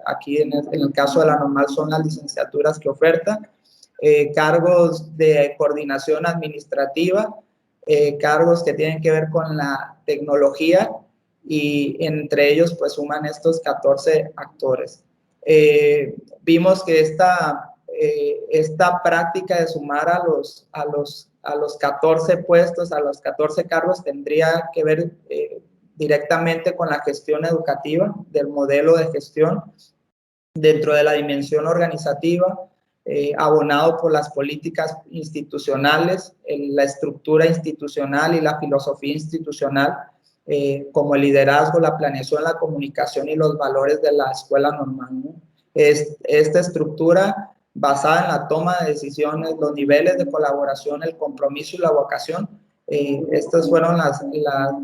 aquí en el caso de la normal son las licenciaturas que oferta, cargos de coordinación administrativa, cargos que tienen que ver con la tecnología, y entre ellos pues suman estos 14 actores. Vimos que esta práctica de sumar a los 14 puestos, a los 14 cargos, tendría que ver directamente con la gestión educativa, del modelo de gestión dentro de la dimensión organizativa, abonado por las políticas institucionales, la estructura institucional y la filosofía institucional, como el liderazgo, la planeación, la comunicación y los valores de la escuela normal, ¿no? Esta estructura basada en la toma de decisiones, los niveles de colaboración, el compromiso y la vocación. Estos fueron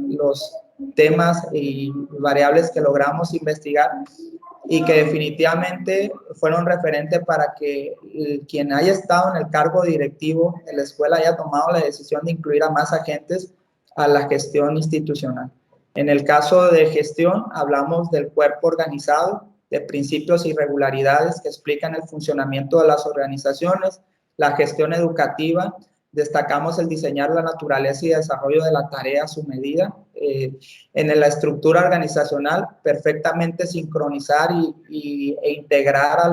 los temas y variables que logramos investigar y que definitivamente fueron referentes para que quien haya estado en el cargo directivo de la escuela haya tomado la decisión de incluir a más agentes a la gestión institucional. En el caso de gestión, hablamos del cuerpo organizado, de principios y regularidades que explican el funcionamiento de las organizaciones, la gestión educativa, destacamos el diseñar la naturaleza y desarrollo de la tarea a su medida, en la estructura organizacional, perfectamente sincronizar e integrar a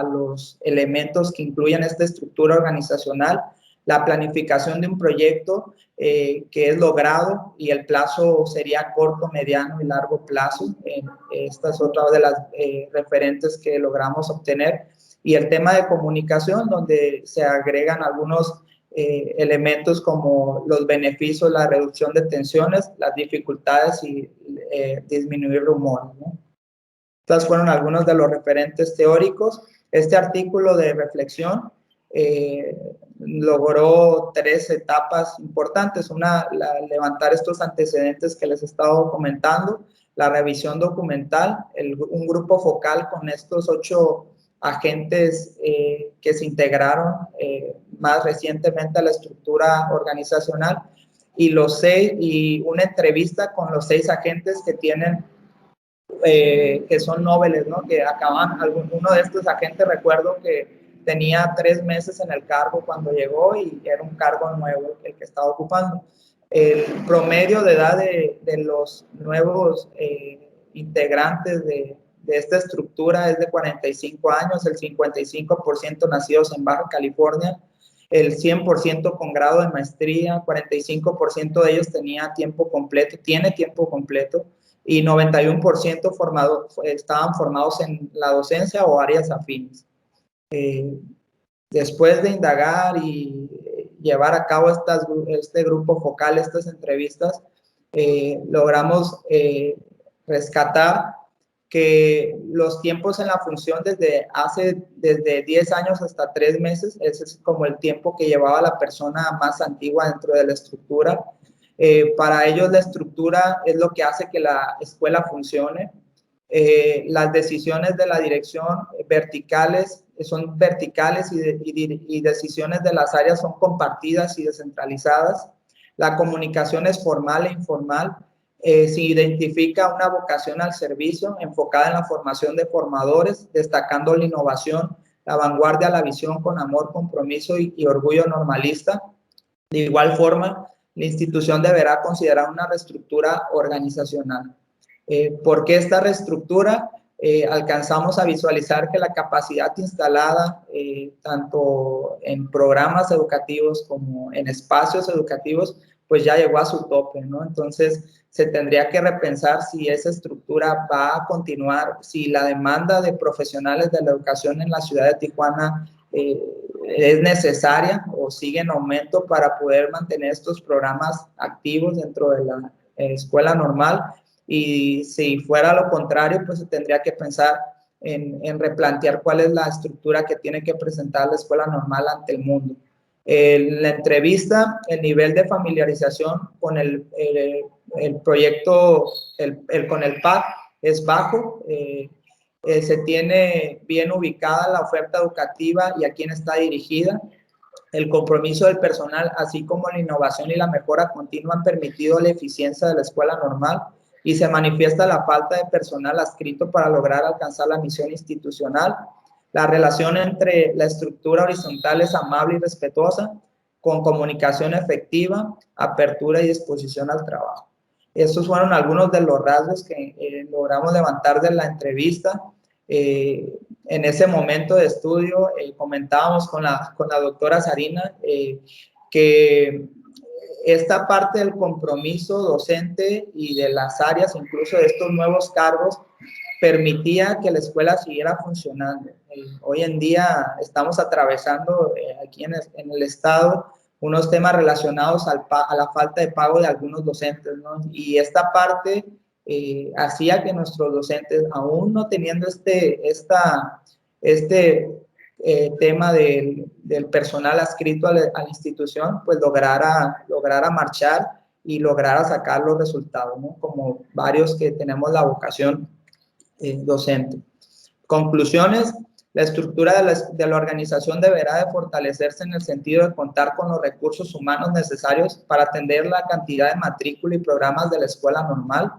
los elementos que incluyen esta estructura organizacional, la planificación de un proyecto que es logrado y el plazo sería corto, mediano y largo plazo. Esta es otra de las referentes que logramos obtener. Y el tema de comunicación, donde se agregan algunos elementos como los beneficios, la reducción de tensiones, las dificultades y disminuir rumores, ¿no? Estas fueron algunos de los referentes teóricos. Este artículo de reflexión logró 3 etapas importantes. Una, levantar estos antecedentes que les he estado comentando, la revisión documental, un grupo focal con estos 8 agentes que se integraron más recientemente a la estructura organizacional, y una entrevista con los 6 agentes que tienen, que son noveles, ¿no? Que acaban, uno de estos agentes, recuerdo que tenía 3 meses en el cargo cuando llegó y era un cargo nuevo el que estaba ocupando. El promedio de edad de los nuevos integrantes de esta estructura es de 45 años, el 55% nacidos en Baja California, el 100% con grado de maestría, 45% de ellos tiene tiempo completo, y 91% estaban formados en la docencia o áreas afines. Después de indagar y llevar a cabo este grupo focal, estas entrevistas, logramos rescatar que los tiempos en la función desde 10 años hasta 3 meses, ese es como el tiempo que llevaba la persona más antigua dentro de la estructura. Para ellos la estructura es lo que hace que la escuela funcione. Las decisiones de la dirección son verticales y decisiones de las áreas son compartidas y descentralizadas. La comunicación es formal e informal. Se identifica una vocación al servicio enfocada en la formación de formadores, destacando la innovación, la vanguardia, la visión con amor, compromiso y orgullo normalista. De igual forma, la institución deberá considerar una reestructura organizacional. ¿Por qué esta reestructura? Alcanzamos a visualizar que la capacidad instalada, tanto en programas educativos como en espacios educativos, pues ya llegó a su tope, ¿no? Entonces, se tendría que repensar si esa estructura va a continuar, si la demanda de profesionales de la educación en la ciudad de Tijuana es necesaria o sigue en aumento para poder mantener estos programas activos dentro de la escuela normal. Y si fuera lo contrario, pues se tendría que pensar en replantear cuál es la estructura que tiene que presentar la escuela normal ante el mundo. En la entrevista, el nivel de familiarización con el proyecto, con el PAC, es bajo. Se tiene bien ubicada la oferta educativa y a quién está dirigida. El compromiso del personal, así como la innovación y la mejora continua, han permitido la eficiencia de la escuela normal, y se manifiesta la falta de personal adscrito para lograr alcanzar la misión institucional. La relación entre la estructura horizontal es amable y respetuosa, con comunicación efectiva, apertura y disposición al trabajo. Estos fueron algunos de los rasgos que logramos levantar de la entrevista. En ese momento de estudio comentábamos con la doctora Sarina que esta parte del compromiso docente y de las áreas, incluso de estos nuevos cargos, permitía que la escuela siguiera funcionando. Hoy en día estamos atravesando aquí en el estado unos temas relacionados a la falta de pago de algunos docentes, ¿no? Y esta parte hacía que nuestros docentes, aún no teniendo este tema del personal adscrito a la institución, pues lograra marchar y lograra sacar los resultados, ¿no? Como varios que tenemos la vocación docente. Conclusiones: la estructura de la organización deberá de fortalecerse en el sentido de contar con los recursos humanos necesarios para atender la cantidad de matrícula y programas de la escuela normal.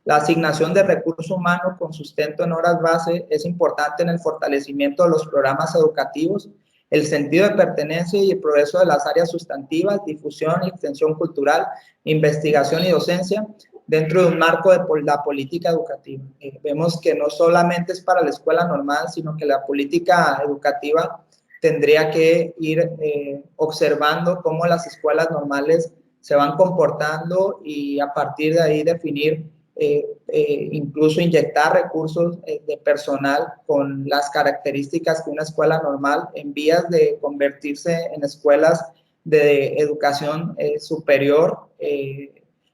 La asignación de recursos humanos con sustento en horas base es importante en el fortalecimiento de los programas educativos, el sentido de pertenencia y el progreso de las áreas sustantivas, difusión y extensión cultural, investigación y docencia, dentro de un marco de la política educativa. Vemos que no solamente es para la escuela normal, sino que la política educativa tendría que ir observando cómo las escuelas normales se van comportando y a partir de ahí definir, incluso inyectar recursos de personal con las características que una escuela normal, en vías de convertirse en escuelas de educación superior,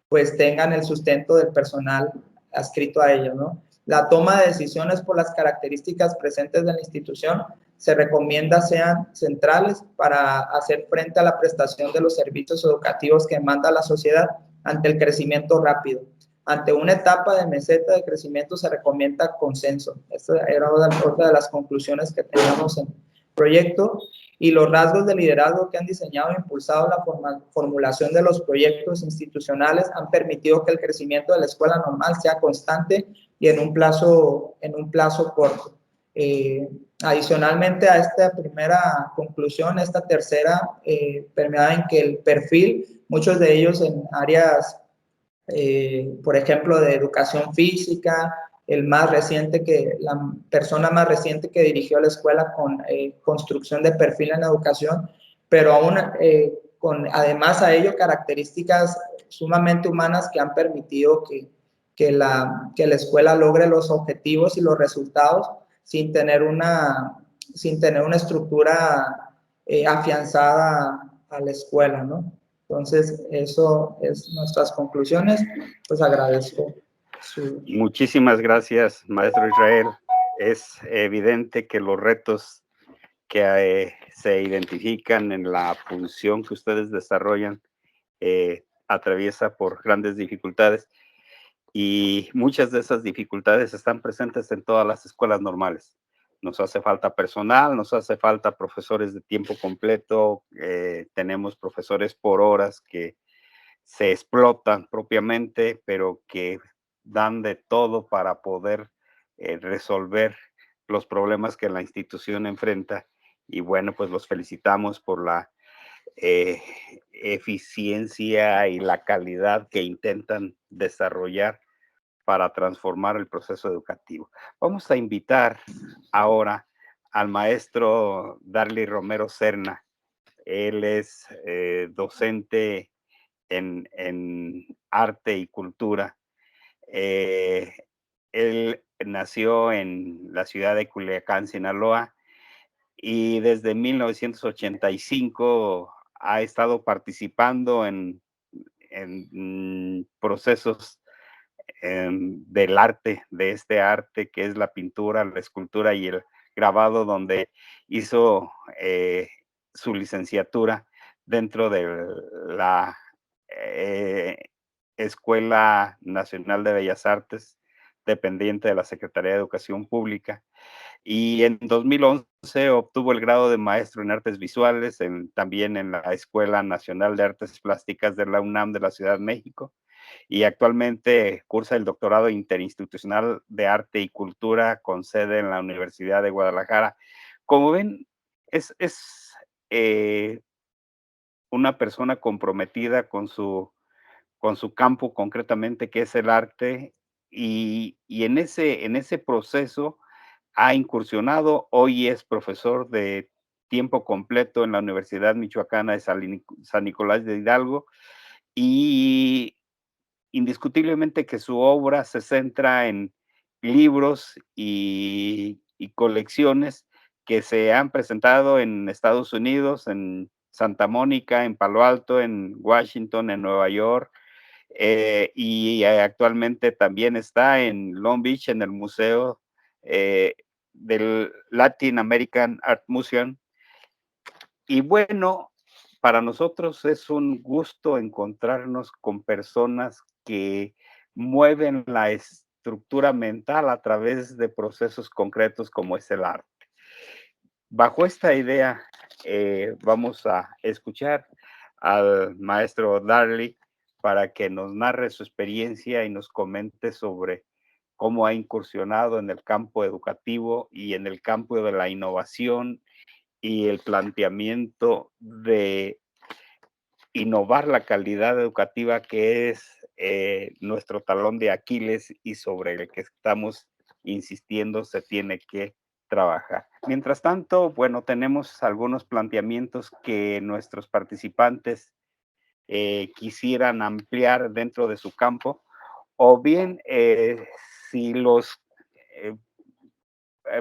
pues tengan el sustento del personal adscrito a ello, ¿no? La toma de decisiones por las características presentes de la institución se recomienda sean centrales para hacer frente a la prestación de los servicios educativos que demanda la sociedad ante el crecimiento rápido. ante una etapa de meseta de crecimiento se recomienda consenso. Esta era otra de las conclusiones que teníamos en el proyecto. Y los rasgos de liderazgo que han diseñado e impulsado la formulación de los proyectos institucionales han permitido que el crecimiento de la escuela normal sea constante y en un plazo corto. Adicionalmente a esta primera conclusión, esta tercera permeada en que el perfil, muchos de ellos en áreas, por ejemplo, de educación física, la persona más reciente que dirigió la escuela con construcción de perfil en educación, pero aún además a ello características sumamente humanas que han permitido que la escuela logre los objetivos y los resultados sin tener una estructura afianzada a la escuela, ¿no? Entonces, eso es nuestras conclusiones. Pues agradezco su... Muchísimas gracias, maestro Israel. Es evidente que los retos que se identifican en la función que ustedes desarrollan atraviesa por grandes dificultades y muchas de esas dificultades están presentes en todas las escuelas normales. Nos hace falta personal, nos hace falta profesores de tiempo completo, tenemos profesores por horas que se explotan propiamente, pero que dan de todo para poder resolver los problemas que la institución enfrenta. Y bueno, pues los felicitamos por la eficiencia y la calidad que intentan desarrollar para transformar el proceso educativo. Vamos a invitar ahora al maestro Darly Romero Serna. Él es docente en arte y cultura. Él nació en la ciudad de Culiacán, Sinaloa, y desde 1985 ha estado participando en procesos del arte, de este arte que es la pintura, la escultura y el grabado, donde hizo su licenciatura dentro de la Escuela Nacional de Bellas Artes, dependiente de la Secretaría de Educación Pública. Y en 2011 obtuvo el grado de maestro en artes visuales, también en la Escuela Nacional de Artes Plásticas de la UNAM de la Ciudad de México. Y actualmente cursa el doctorado interinstitucional de arte y cultura con sede en la Universidad de Guadalajara. Como ven, es una persona comprometida con su campo concretamente, que es el arte, y en ese proceso ha incursionado. Hoy es profesor de tiempo completo en la Universidad Michoacana de San Nicolás de Hidalgo, y indiscutiblemente que su obra se centra en libros y colecciones que se han presentado en Estados Unidos, en Santa Mónica, en Palo Alto, en Washington, en Nueva York, y actualmente también está en Long Beach, en el Museo del Latin American Art Museum. Y bueno, para nosotros es un gusto encontrarnos con personas que mueven la estructura mental a través de procesos concretos como es el arte. Bajo esta idea, vamos a escuchar al maestro Darly para que nos narre su experiencia y nos comente sobre cómo ha incursionado en el campo educativo y en el campo de la innovación y el planteamiento de innovar la calidad educativa, que es nuestro talón de Aquiles y sobre el que estamos insistiendo se tiene que trabajar. Mientras tanto, bueno, tenemos algunos planteamientos que nuestros participantes quisieran ampliar dentro de su campo, o bien si los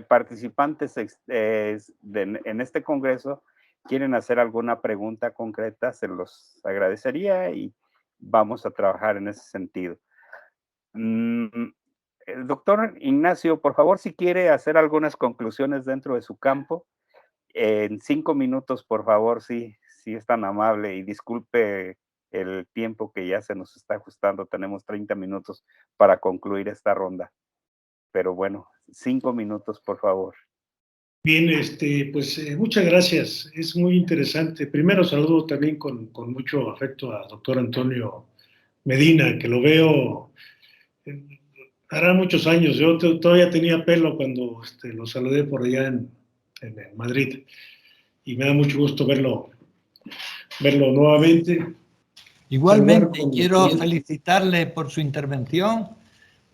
participantes en este congreso quieren hacer alguna pregunta concreta, se los agradecería y vamos a trabajar en ese sentido. El doctor Ignacio, por favor, si quiere hacer algunas conclusiones dentro de su campo, en 5 minutos, por favor, si es tan amable, y disculpe el tiempo que ya se nos está ajustando. Tenemos 30 minutos para concluir esta ronda. Pero bueno, 5 minutos, por favor. Bien, pues muchas gracias. Es muy interesante. Primero saludo también con mucho afecto a doctor Antonio Medina, que lo veo, hará muchos años. Yo todavía tenía pelo cuando lo saludé por allá en Madrid. Y me da mucho gusto verlo nuevamente. Igualmente, quiero felicitarle por su intervención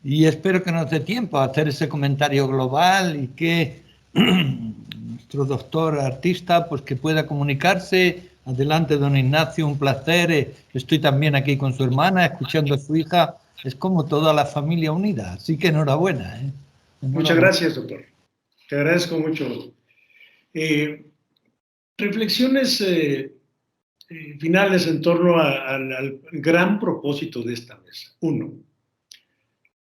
y espero que nos dé tiempo a hacer ese comentario global y que nuestro doctor artista pues que pueda comunicarse. Adelante, don Ignacio, un placer. Estoy también aquí con su hermana, escuchando a su hija. Es como toda la familia unida, así que enhorabuena. Enhorabuena. Muchas gracias, doctor. Te agradezco mucho. Reflexiones finales en torno al gran propósito de esta mesa. Uno,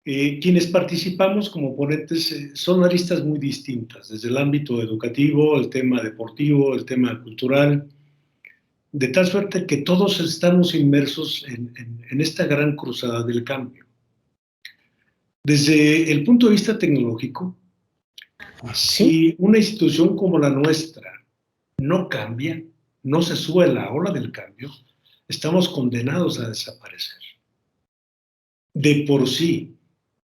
quienes participamos como ponentes son aristas muy distintas, desde el ámbito educativo, el tema deportivo, el tema cultural, de tal suerte que todos estamos inmersos en esta gran cruzada del cambio. Desde el punto de vista tecnológico, si una institución como la nuestra no cambia, no se sube a la ola del cambio, estamos condenados a desaparecer. De por sí,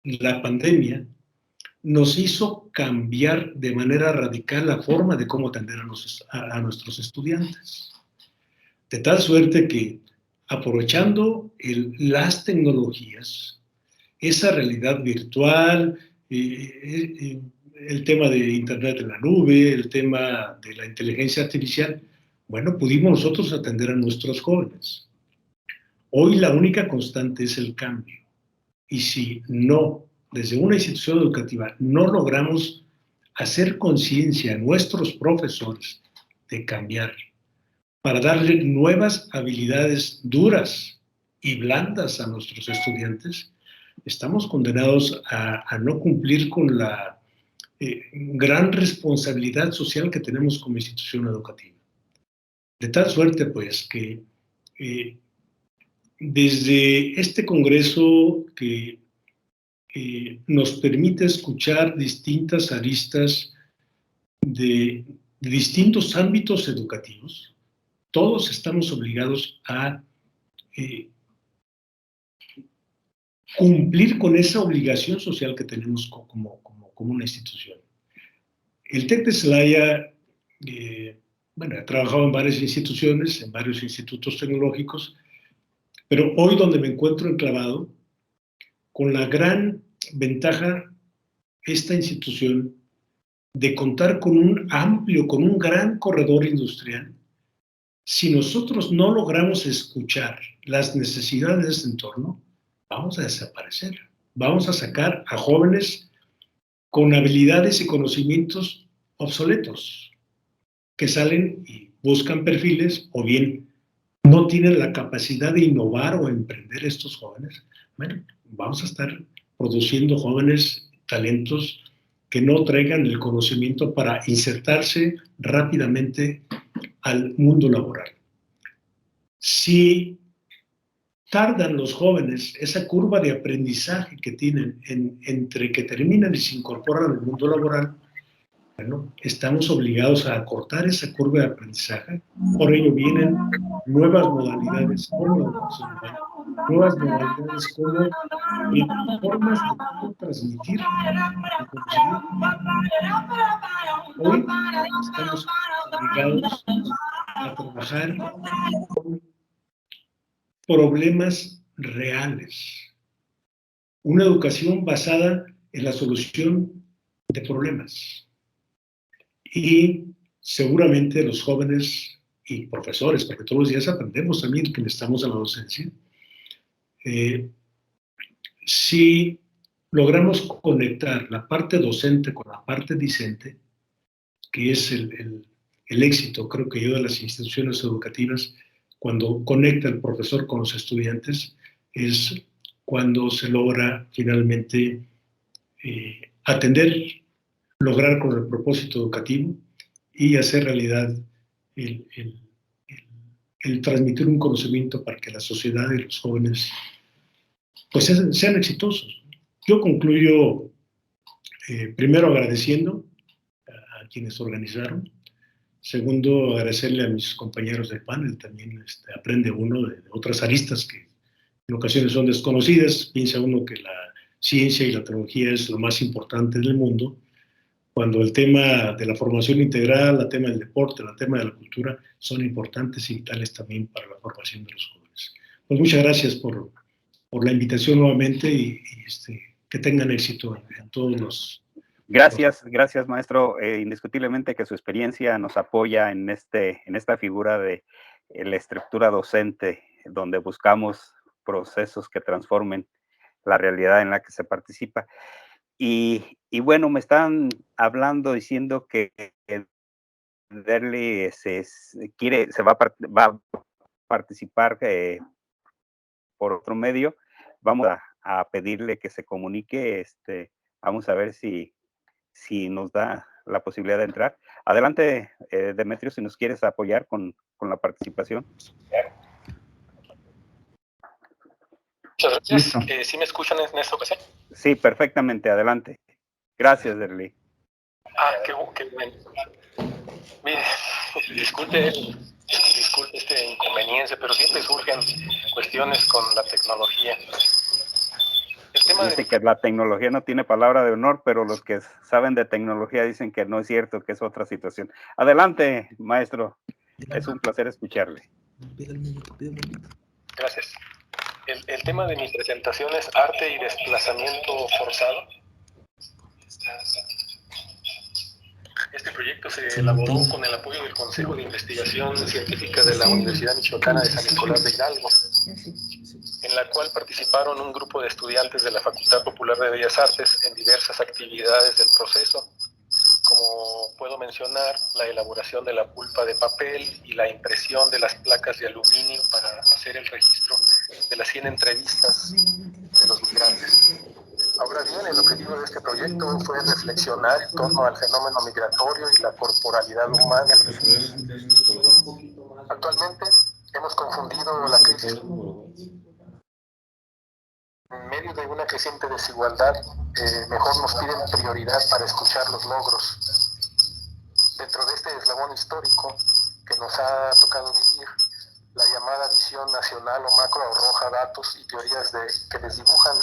la pandemia nos hizo cambiar de manera radical la forma de cómo atender a nuestros estudiantes. De tal suerte que, aprovechando las tecnologías, esa realidad virtual, el tema de Internet en la nube, el tema de la inteligencia artificial, bueno, pudimos nosotros atender a nuestros jóvenes. Hoy la única constante es el cambio. Y si no, desde una institución educativa, no logramos hacer conciencia a nuestros profesores de cambiar, para darle nuevas habilidades duras y blandas a nuestros estudiantes, estamos condenados a no cumplir con la gran responsabilidad social que tenemos como institución educativa. De tal suerte, pues, que desde este congreso que nos permite escuchar distintas aristas de distintos ámbitos educativos, todos estamos obligados a cumplir con esa obligación social que tenemos como una institución. El TEC de Celaya, bueno, he trabajado en varias instituciones, en varios institutos tecnológicos, pero hoy donde me encuentro enclavado, con la gran ventaja, esta institución, de contar con un gran corredor industrial. Si nosotros no logramos escuchar las necesidades de ese entorno, vamos a desaparecer. Vamos a sacar a jóvenes con habilidades y conocimientos obsoletos, que salen y buscan perfiles, o bien no tienen la capacidad de innovar o emprender estos jóvenes. Bueno, vamos a estar produciendo jóvenes talentos que no traigan el conocimiento para insertarse rápidamente al mundo laboral. Si tardan los jóvenes esa curva de aprendizaje que tienen entre que terminan y se incorporan al mundo laboral, bueno, estamos obligados a acortar esa curva de aprendizaje. Por ello vienen nuevas modalidades como la educación, nuevas modalidades como formas de transmitir el conocimiento. Hoy estamos obligados a trabajar con problemas reales. Una educación basada en la solución de problemas. Y seguramente los jóvenes y profesores, porque todos los días aprendemos también que estamos en la docencia, si logramos conectar la parte docente con la parte discente, que es el éxito, creo que yo, de las instituciones educativas, cuando conecta el profesor con los estudiantes, es cuando se logra finalmente lograr con el propósito educativo y hacer realidad el el transmitir un conocimiento para que la sociedad y los jóvenes pues sean exitosos. Yo concluyo primero agradeciendo a quienes organizaron. Segundo, agradecerle a mis compañeros del panel. También aprende uno de otras aristas que en ocasiones son desconocidas. Piensa uno que la ciencia y la tecnología es lo más importante del mundo, cuando el tema de la formación integral, el tema del deporte, el tema de la cultura son importantes y vitales también para la formación de los jóvenes. Pues muchas gracias por la invitación nuevamente y que tengan éxito en todos los... Gracias, maestro. Indiscutiblemente que su experiencia nos apoya en esta figura de la estructura docente, donde buscamos procesos que transformen la realidad en la que se participa. Y bueno, me están hablando, diciendo que Derly va a participar por otro medio. Vamos a pedirle que se comunique. Vamos a ver si nos da la posibilidad de entrar. Adelante, Demetrio, si nos quieres apoyar con la participación. Muchas gracias. ¿Sí me escuchan en esta ocasión? Sí, perfectamente. Adelante. Gracias, Derly. Qué bueno. Mire, disculpe este inconveniente, pero siempre surgen cuestiones con la tecnología. Dice que la tecnología no tiene palabra de honor, pero los que saben de tecnología dicen que no es cierto, que es otra situación. Adelante, maestro. Es un placer escucharle. Gracias. El tema de mi presentación es arte y desplazamiento forzado. Este proyecto se elaboró con el apoyo del Consejo de Investigación Científica de la Universidad Michoacana de San Nicolás de Hidalgo, en la cual participaron un grupo de estudiantes de la Facultad Popular de Bellas Artes en diversas actividades del proceso, como puedo mencionar la elaboración de la pulpa de papel y la impresión de las placas de aluminio para hacer el registro de las 100 entrevistas de los migrantes. Ahora bien, el objetivo de este proyecto fue reflexionar en torno al fenómeno migratorio y la corporalidad humana. Actualmente hemos confundido la crisis. En medio de una creciente desigualdad, mejor nos piden prioridad para escuchar los logros. Dentro de este eslabón histórico que nos ha tocado vivir, la llamada visión nacional o macro arroja datos y teorías que desdibujan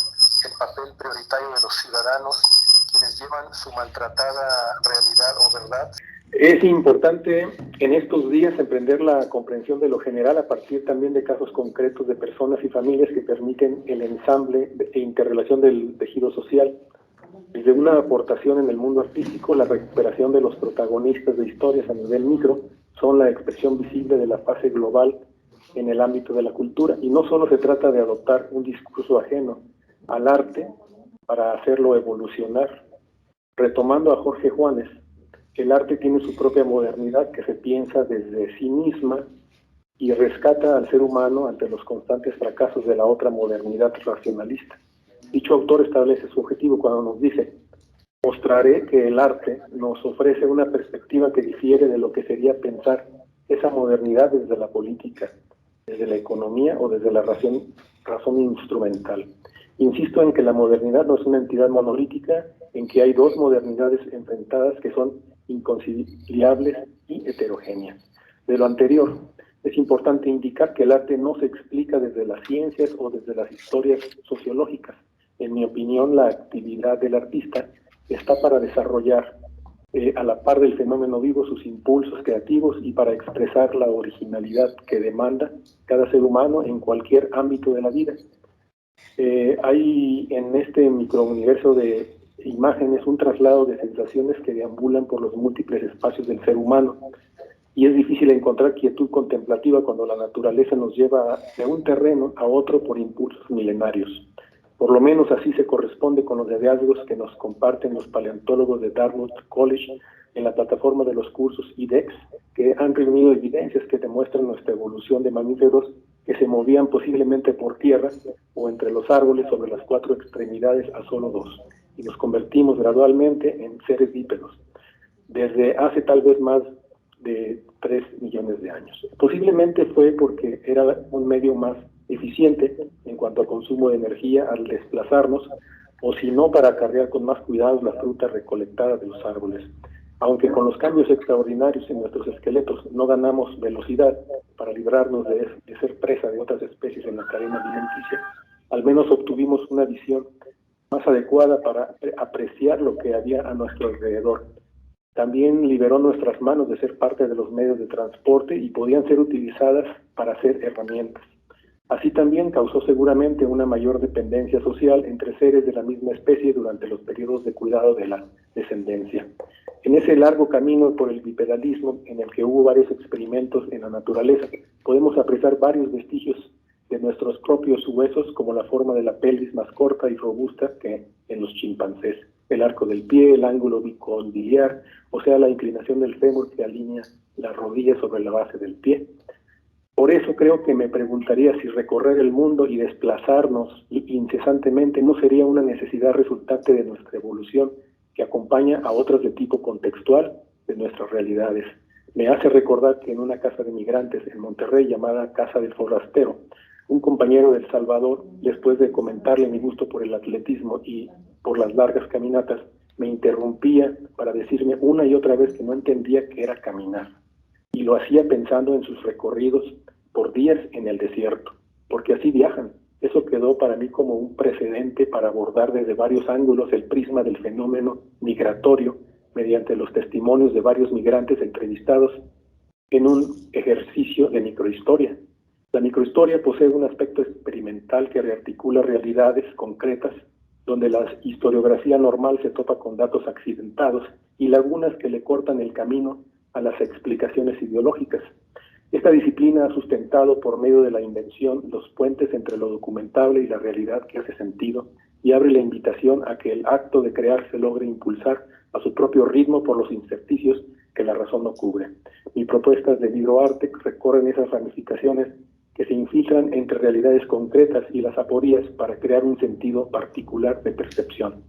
el papel prioritario de los ciudadanos, quienes llevan su maltratada realidad o verdad. Es importante en estos días emprender la comprensión de lo general a partir también de casos concretos de personas y familias que permiten el ensamble e interrelación del tejido social. Desde una aportación en el mundo artístico, la recuperación de los protagonistas de historias a nivel micro son la expresión visible de la fase global en el ámbito de la cultura, y no solo se trata de adoptar un discurso ajeno al arte para hacerlo evolucionar. Retomando a Jorge Juanes, el arte tiene su propia modernidad que se piensa desde sí misma y rescata al ser humano ante los constantes fracasos de la otra modernidad racionalista. Dicho autor establece su objetivo cuando nos dice: mostraré que el arte nos ofrece una perspectiva que difiere de lo que sería pensar esa modernidad desde la política, desde la economía o desde la razón instrumental. Insisto en que la modernidad no es una entidad monolítica, en que hay dos modernidades enfrentadas que son inconciliables y heterogéneas. De lo anterior, es importante indicar que el arte no se explica desde las ciencias o desde las historias sociológicas. En mi opinión, la actividad del artista está para desarrollar a la par del fenómeno vivo sus impulsos creativos y para expresar la originalidad que demanda cada ser humano en cualquier ámbito de la vida. Hay en este microuniverso de imágenes un traslado de sensaciones que deambulan por los múltiples espacios del ser humano, y es difícil encontrar quietud contemplativa cuando la naturaleza nos lleva de un terreno a otro por impulsos milenarios. Por lo menos así se corresponde con los hallazgos que nos comparten los paleontólogos de Dartmouth College en la plataforma de los cursos IDEX, que han reunido evidencias que demuestran nuestra evolución de mamíferos que se movían posiblemente por tierra o entre los árboles sobre las 4 extremidades a solo 2, y nos convertimos gradualmente en seres bípedos. Desde hace tal vez más de 3 millones de años. Posiblemente fue porque era un medio más eficiente en cuanto al consumo de energía al desplazarnos, o si no, para acarrear con más cuidado la fruta recolectada de los árboles. Aunque con los cambios extraordinarios en nuestros esqueletos no ganamos velocidad para librarnos de ser presa de otras especies en la cadena alimenticia, al menos obtuvimos una visión más adecuada para apreciar lo que había a nuestro alrededor. También liberó nuestras manos de ser parte de los medios de transporte y podían ser utilizadas para hacer herramientas. Así también causó seguramente una mayor dependencia social entre seres de la misma especie durante los periodos de cuidado de la descendencia. En ese largo camino por el bipedalismo, en el que hubo varios experimentos en la naturaleza, podemos apreciar varios vestigios de nuestros propios huesos, como la forma de la pelvis más corta y robusta que en los chimpancés, el arco del pie, el ángulo bicondiliar, o sea, la inclinación del fémur que alinea la rodilla sobre la base del pie. Por eso creo que me preguntaría si recorrer el mundo y desplazarnos incesantemente no sería una necesidad resultante de nuestra evolución que acompaña a otras de tipo contextual de nuestras realidades. Me hace recordar que en una casa de migrantes en Monterrey llamada Casa del Forastero, un compañero de El Salvador, después de comentarle mi gusto por el atletismo y por las largas caminatas, me interrumpía para decirme una y otra vez que no entendía qué era caminar. Y lo hacía pensando en sus recorridos por días en el desierto, porque así viajan. Eso quedó para mí como un precedente para abordar desde varios ángulos el prisma del fenómeno migratorio mediante los testimonios de varios migrantes entrevistados en un ejercicio de microhistoria. La microhistoria posee un aspecto experimental que rearticula realidades concretas, donde la historiografía normal se topa con datos accidentados y lagunas que le cortan el camino a las explicaciones ideológicas. Esta disciplina ha sustentado por medio de la invención los puentes entre lo documentable y la realidad que hace sentido y abre la invitación a que el acto de crear se logre impulsar a su propio ritmo por los intersticios que la razón no cubre. Mis propuestas de libroarte recorren esas ramificaciones que se infiltran entre realidades concretas y las aporías para crear un sentido particular de percepción.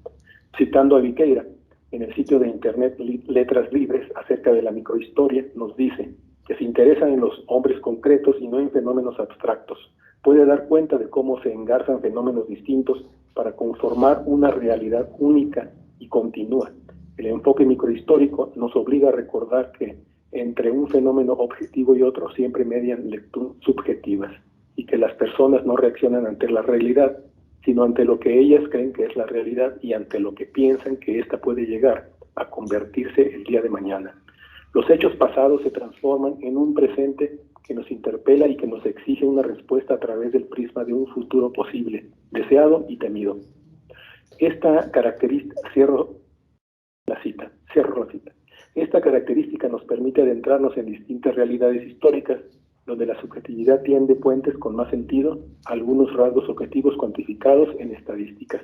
Citando a Viqueira, en el sitio de internet Letras Libres acerca de la microhistoria, nos dice que se interesa en los hombres concretos y no en fenómenos abstractos. Puede dar cuenta de cómo se engarzan fenómenos distintos para conformar una realidad única y continua. El enfoque microhistórico nos obliga a recordar que entre un fenómeno objetivo y otro siempre median lecturas subjetivas y que las personas no reaccionan ante la realidad, sino ante lo que ellas creen que es la realidad y ante lo que piensan que ésta puede llegar a convertirse el día de mañana. Los hechos pasados se transforman en un presente que nos interpela y que nos exige una respuesta a través del prisma de un futuro posible, deseado y temido. Esta característica, cierro la cita. Esta característica nos permite adentrarnos en distintas realidades históricas, donde la subjetividad tiende puentes con más sentido, algunos rasgos objetivos cuantificados en estadísticas.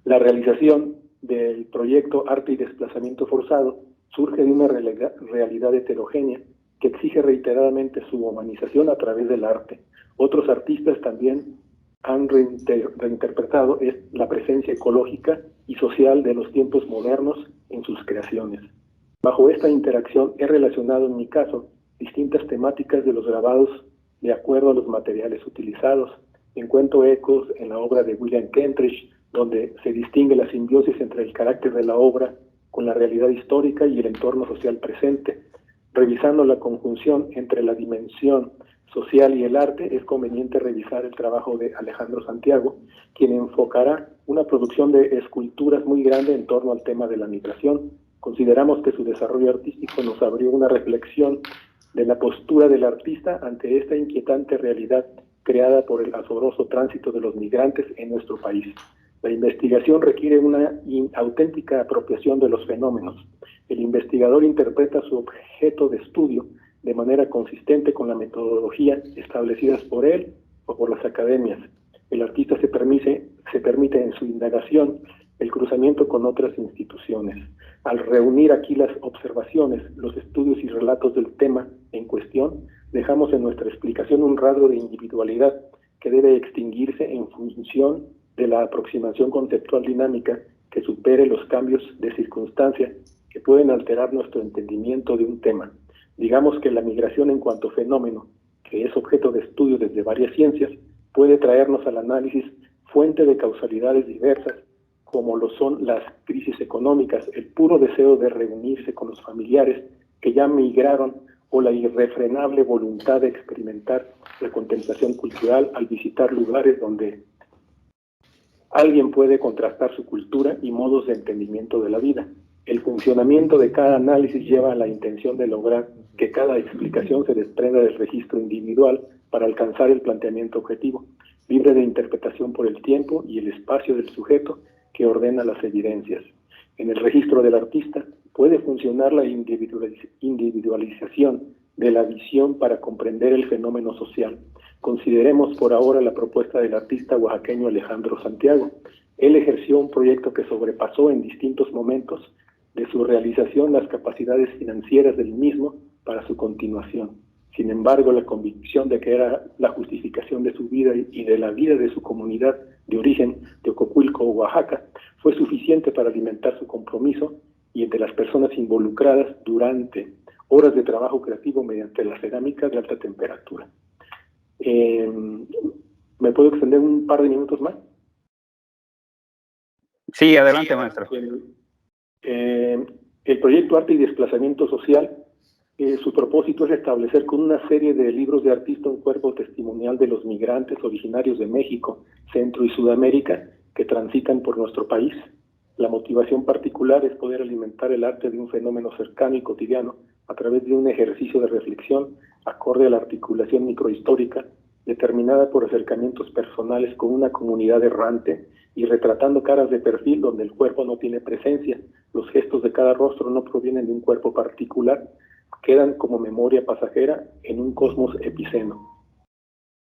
La realización del proyecto Arte y Desplazamiento Forzado surge de una realidad heterogénea que exige reiteradamente su humanización a través del arte. Otros artistas también han reinterpretado la presencia ecológica y social de los tiempos modernos en sus creaciones. Bajo esta interacción he relacionado en mi caso distintas temáticas de los grabados de acuerdo a los materiales utilizados. Encuentro ecos en la obra de William Kentridge, donde se distingue la simbiosis entre el carácter de la obra con la realidad histórica y el entorno social presente. Revisando la conjunción entre la dimensión social y el arte, es conveniente revisar el trabajo de Alejandro Santiago, quien enfocará una producción de esculturas muy grande en torno al tema de la migración. Consideramos que su desarrollo artístico nos abrió una reflexión de la postura del artista ante esta inquietante realidad creada por el asombroso tránsito de los migrantes en nuestro país. La investigación requiere una auténtica apropiación de los fenómenos. El investigador interpreta su objeto de estudio de manera consistente con la metodología establecidas por él o por las academias. El artista se permite en su indagación el cruzamiento con otras instituciones. Al reunir aquí las observaciones, los estudios y relatos del tema en cuestión, dejamos en nuestra explicación un rasgo de individualidad que debe extinguirse en función de la aproximación conceptual dinámica que supere los cambios de circunstancia que pueden alterar nuestro entendimiento de un tema. Digamos que la migración en cuanto fenómeno, que es objeto de estudio desde varias ciencias, puede traernos al análisis fuente de causalidades diversas, como lo son las crisis económicas, el puro deseo de reunirse con los familiares que ya migraron, o la irrefrenable voluntad de experimentar la contemplación cultural al visitar lugares donde alguien puede contrastar su cultura y modos de entendimiento de la vida. El funcionamiento de cada análisis lleva a la intención de lograr que cada explicación se desprenda del registro individual para alcanzar el planteamiento objetivo, libre de interpretación por el tiempo y el espacio del sujeto que ordena las evidencias. En el registro del artista puede funcionar la individualización de la visión para comprender el fenómeno social. Consideremos por ahora la propuesta del artista oaxaqueño Alejandro Santiago. Él ejerció un proyecto que sobrepasó en distintos momentos de su realización las capacidades financieras del mismo para su continuación. Sin embargo, la convicción de que era la justificación de su vida y de la vida de su comunidad de origen de Ococuilco, Oaxaca, fue suficiente para alimentar su compromiso y entre las personas involucradas durante horas de trabajo creativo mediante la cerámica de alta temperatura. ¿Me puedo extender un par de minutos más? Sí, adelante, maestro. El proyecto Arte y Desplazamiento Social, su propósito es establecer con una serie de libros de artista un cuerpo testimonial de los migrantes originarios de México, Centro y Sudamérica que transitan por nuestro país. La motivación particular es poder alimentar el arte de un fenómeno cercano y cotidiano a través de un ejercicio de reflexión acorde a la articulación microhistórica determinada por acercamientos personales con una comunidad errante y retratando caras de perfil donde el cuerpo no tiene presencia. Los gestos de cada rostro no provienen de un cuerpo particular, quedan como memoria pasajera en un cosmos epiceno.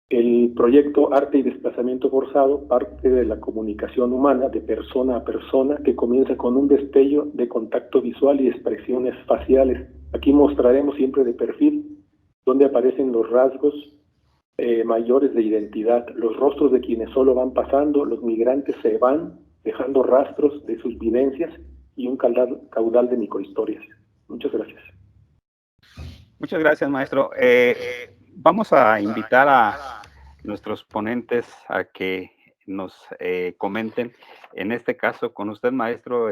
El proyecto Arte y Desplazamiento Forzado parte de la comunicación humana de persona a persona que comienza con un destello de contacto visual y expresiones faciales. Aquí mostraremos siempre de perfil donde aparecen los rasgos mayores de identidad, los rostros de quienes solo van pasando, los migrantes se van dejando rastros de sus vivencias y un caudal de microhistorias. Muchas gracias. Muchas gracias, maestro. Vamos a invitar a nuestros ponentes a que nos comenten. En este caso, con usted, maestro,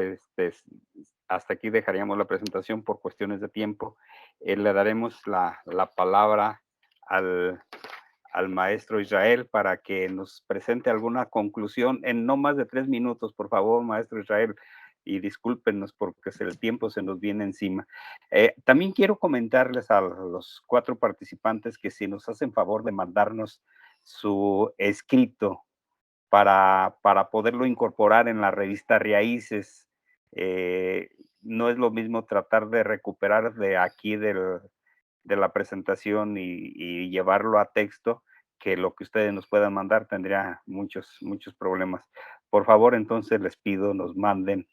hasta aquí dejaríamos la presentación por cuestiones de tiempo. Le daremos la palabra al maestro Israel para que nos presente alguna conclusión en no más de 3 minutos, por favor, maestro Israel, y discúlpenos porque el tiempo se nos viene encima. También quiero comentarles a los 4 participantes que si nos hacen favor de mandarnos su escrito para poderlo incorporar en la revista Raíces. No es lo mismo tratar de recuperar de aquí de la presentación y llevarlo a texto, que lo que ustedes nos puedan mandar tendría muchos problemas. Por favor, entonces les pido nos manden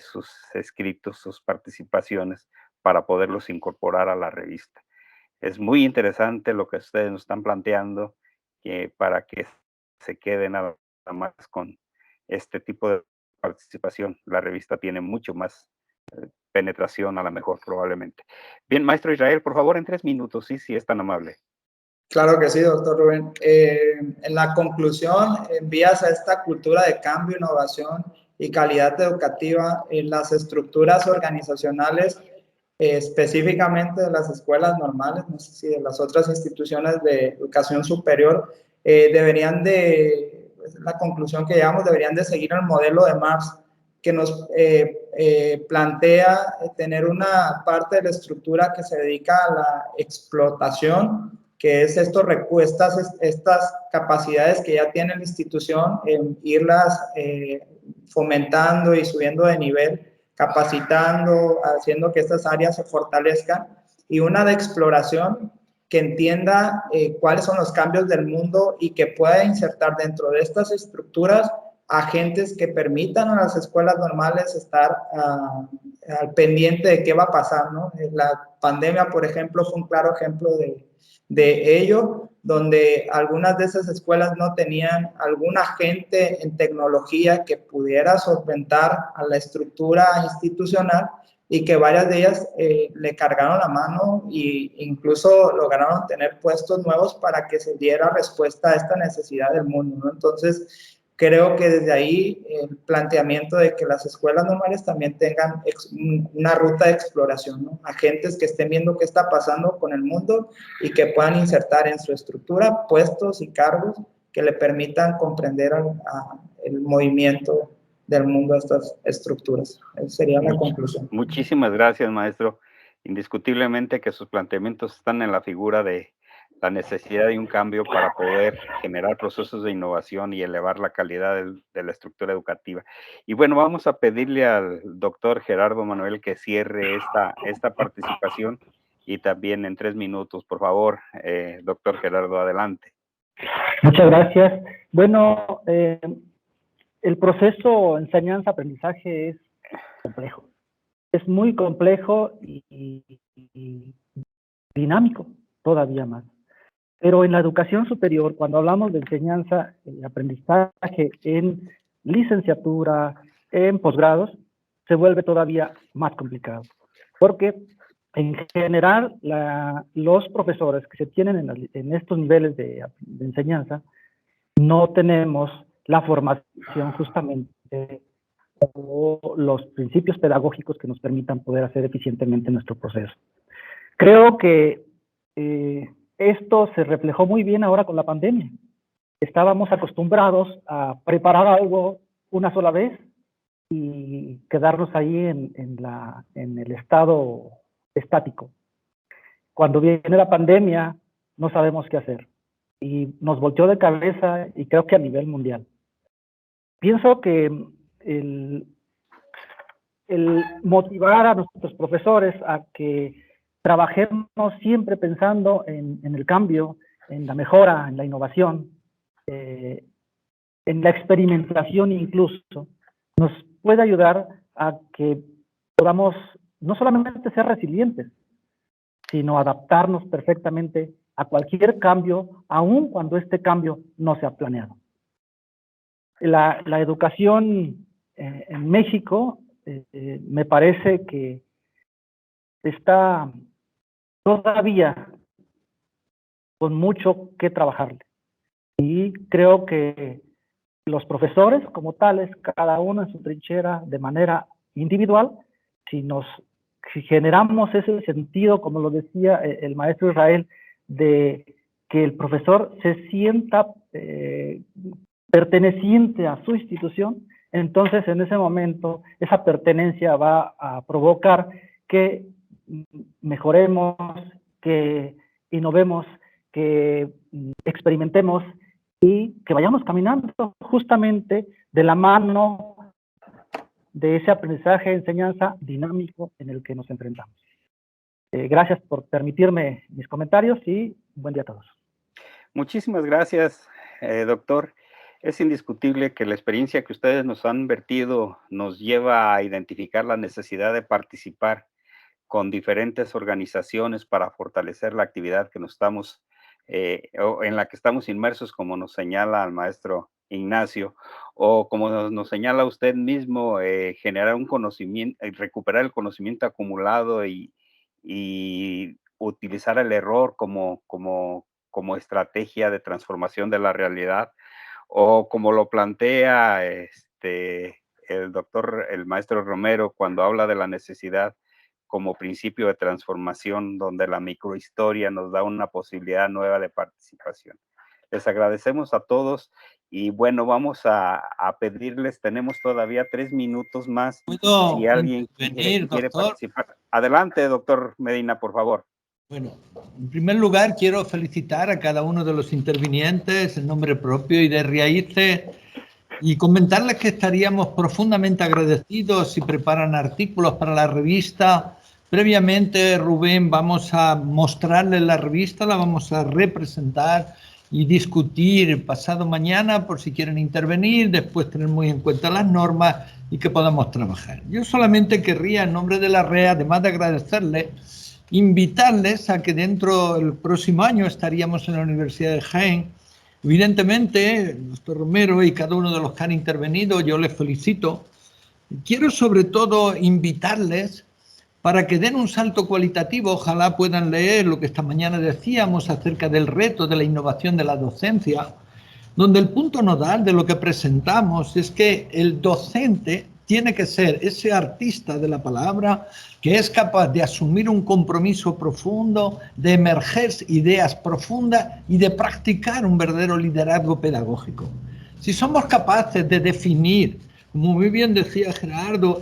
sus escritos, sus participaciones para poderlos incorporar a la revista. Es muy interesante lo que ustedes nos están planteando para que se queden nada más con este tipo de participación. La revista tiene mucho más penetración a lo mejor probablemente. Bien, maestro Israel, por favor, en 3 minutos, sí, es tan amable. Claro que sí, doctor Rubén. En la conclusión, en vías a esta cultura de cambio, innovación y calidad educativa en las estructuras organizacionales, específicamente de las escuelas normales, no sé si de las otras instituciones de educación superior, deberían de, la conclusión que llegamos, deberían de seguir el modelo de Marx, que nos plantea tener una parte de la estructura que se dedica a la explotación, que es estas capacidades que ya tiene la institución, en irlas fomentando y subiendo de nivel, capacitando, haciendo que estas áreas se fortalezcan, y una de exploración que entienda cuáles son los cambios del mundo y que pueda insertar dentro de estas estructuras agentes que permitan a las escuelas normales estar al pendiente de qué va a pasar, ¿no? La pandemia, por ejemplo, fue un claro ejemplo de ello, donde algunas de esas escuelas no tenían algún agente en tecnología que pudiera solventar a la estructura institucional, y que varias de ellas le cargaron la mano e incluso lograron tener puestos nuevos para que se diera respuesta a esta necesidad del mundo, ¿no? Entonces, creo que desde ahí el planteamiento de que las escuelas normales también tengan una ruta de exploración, ¿no? Agentes que estén viendo qué está pasando con el mundo y que puedan insertar en su estructura puestos y cargos que le permitan comprender el movimiento del mundo de estas estructuras. Esa sería la conclusión. Muchísimas gracias, maestro. Indiscutiblemente que sus planteamientos están en la figura de la necesidad de un cambio para poder generar procesos de innovación y elevar la calidad de la estructura educativa. Y bueno, vamos a pedirle al doctor Gerardo Manuel que cierre esta participación y también en 3 minutos, por favor, doctor Gerardo, adelante. Muchas gracias. Bueno, el proceso enseñanza-aprendizaje es complejo. Es muy complejo y dinámico, todavía más. Pero en la educación superior, cuando hablamos de enseñanza y aprendizaje en licenciatura, en posgrados, se vuelve todavía más complicado. Porque en general los profesores que se tienen en estos niveles de enseñanza no tenemos la formación justamente o los principios pedagógicos que nos permitan poder hacer eficientemente nuestro proceso. Creo que esto se reflejó muy bien ahora con la pandemia. Estábamos acostumbrados a preparar algo una sola vez y quedarnos ahí en el estado estático. Cuando viene la pandemia, no sabemos qué hacer. Y nos volteó de cabeza, y creo que a nivel mundial. Pienso que el motivar a nuestros profesores a que trabajemos siempre pensando en el cambio, en la mejora, en la innovación, en la experimentación incluso, nos puede ayudar a que podamos no solamente ser resilientes, sino adaptarnos perfectamente a cualquier cambio, aun cuando este cambio no sea planeado. La educación en México me parece que está todavía con mucho que trabajarle. Y creo que los profesores como tales, cada uno en su trinchera de manera individual, si generamos ese sentido, como lo decía el maestro Israel, de que el profesor se sienta perteneciente a su institución, entonces en ese momento esa pertenencia va a provocar que mejoremos, que innovemos, que experimentemos y que vayamos caminando justamente de la mano de ese aprendizaje, enseñanza dinámico en el que nos enfrentamos. Gracias por permitirme mis comentarios y buen día a todos. Muchísimas gracias, doctor. Es indiscutible que la experiencia que ustedes nos han vertido nos lleva a identificar la necesidad de participar con diferentes organizaciones para fortalecer la actividad que en la que estamos inmersos, como nos señala el maestro Ignacio, o como nos señala usted mismo, generar un conocimiento, recuperar el conocimiento acumulado y utilizar el error como estrategia de transformación de la realidad, o como lo plantea el maestro Romero cuando habla de la necesidad como principio de transformación, donde la microhistoria nos da una posibilidad nueva de participación. Les agradecemos a todos y bueno, vamos a pedirles, tenemos todavía 3 minutos más. Si alguien quiere participar. Adelante, doctor Medina, por favor. Bueno, en primer lugar quiero felicitar a cada uno de los intervinientes en nombre propio y de Riaice y comentarles que estaríamos profundamente agradecidos si preparan artículos para la revista. Previamente, Rubén, vamos a mostrarles la revista, la vamos a representar y discutir pasado mañana por si quieren intervenir, después tener muy en cuenta las normas y que podamos trabajar. Yo solamente querría, en nombre de la REA, además de agradecerles, invitarles a que dentro del próximo año estaríamos en la Universidad de Jaén. Evidentemente, el doctor Romero y cada uno de los que han intervenido, yo les felicito. Quiero sobre todo invitarles para que den un salto cualitativo. Ojalá puedan leer lo que esta mañana decíamos acerca del reto de la innovación de la docencia, donde el punto nodal de lo que presentamos es que el docente tiene que ser ese artista de la palabra que es capaz de asumir un compromiso profundo, de emerger ideas profundas y de practicar un verdadero liderazgo pedagógico. Si somos capaces de definir, como muy bien decía Gerardo,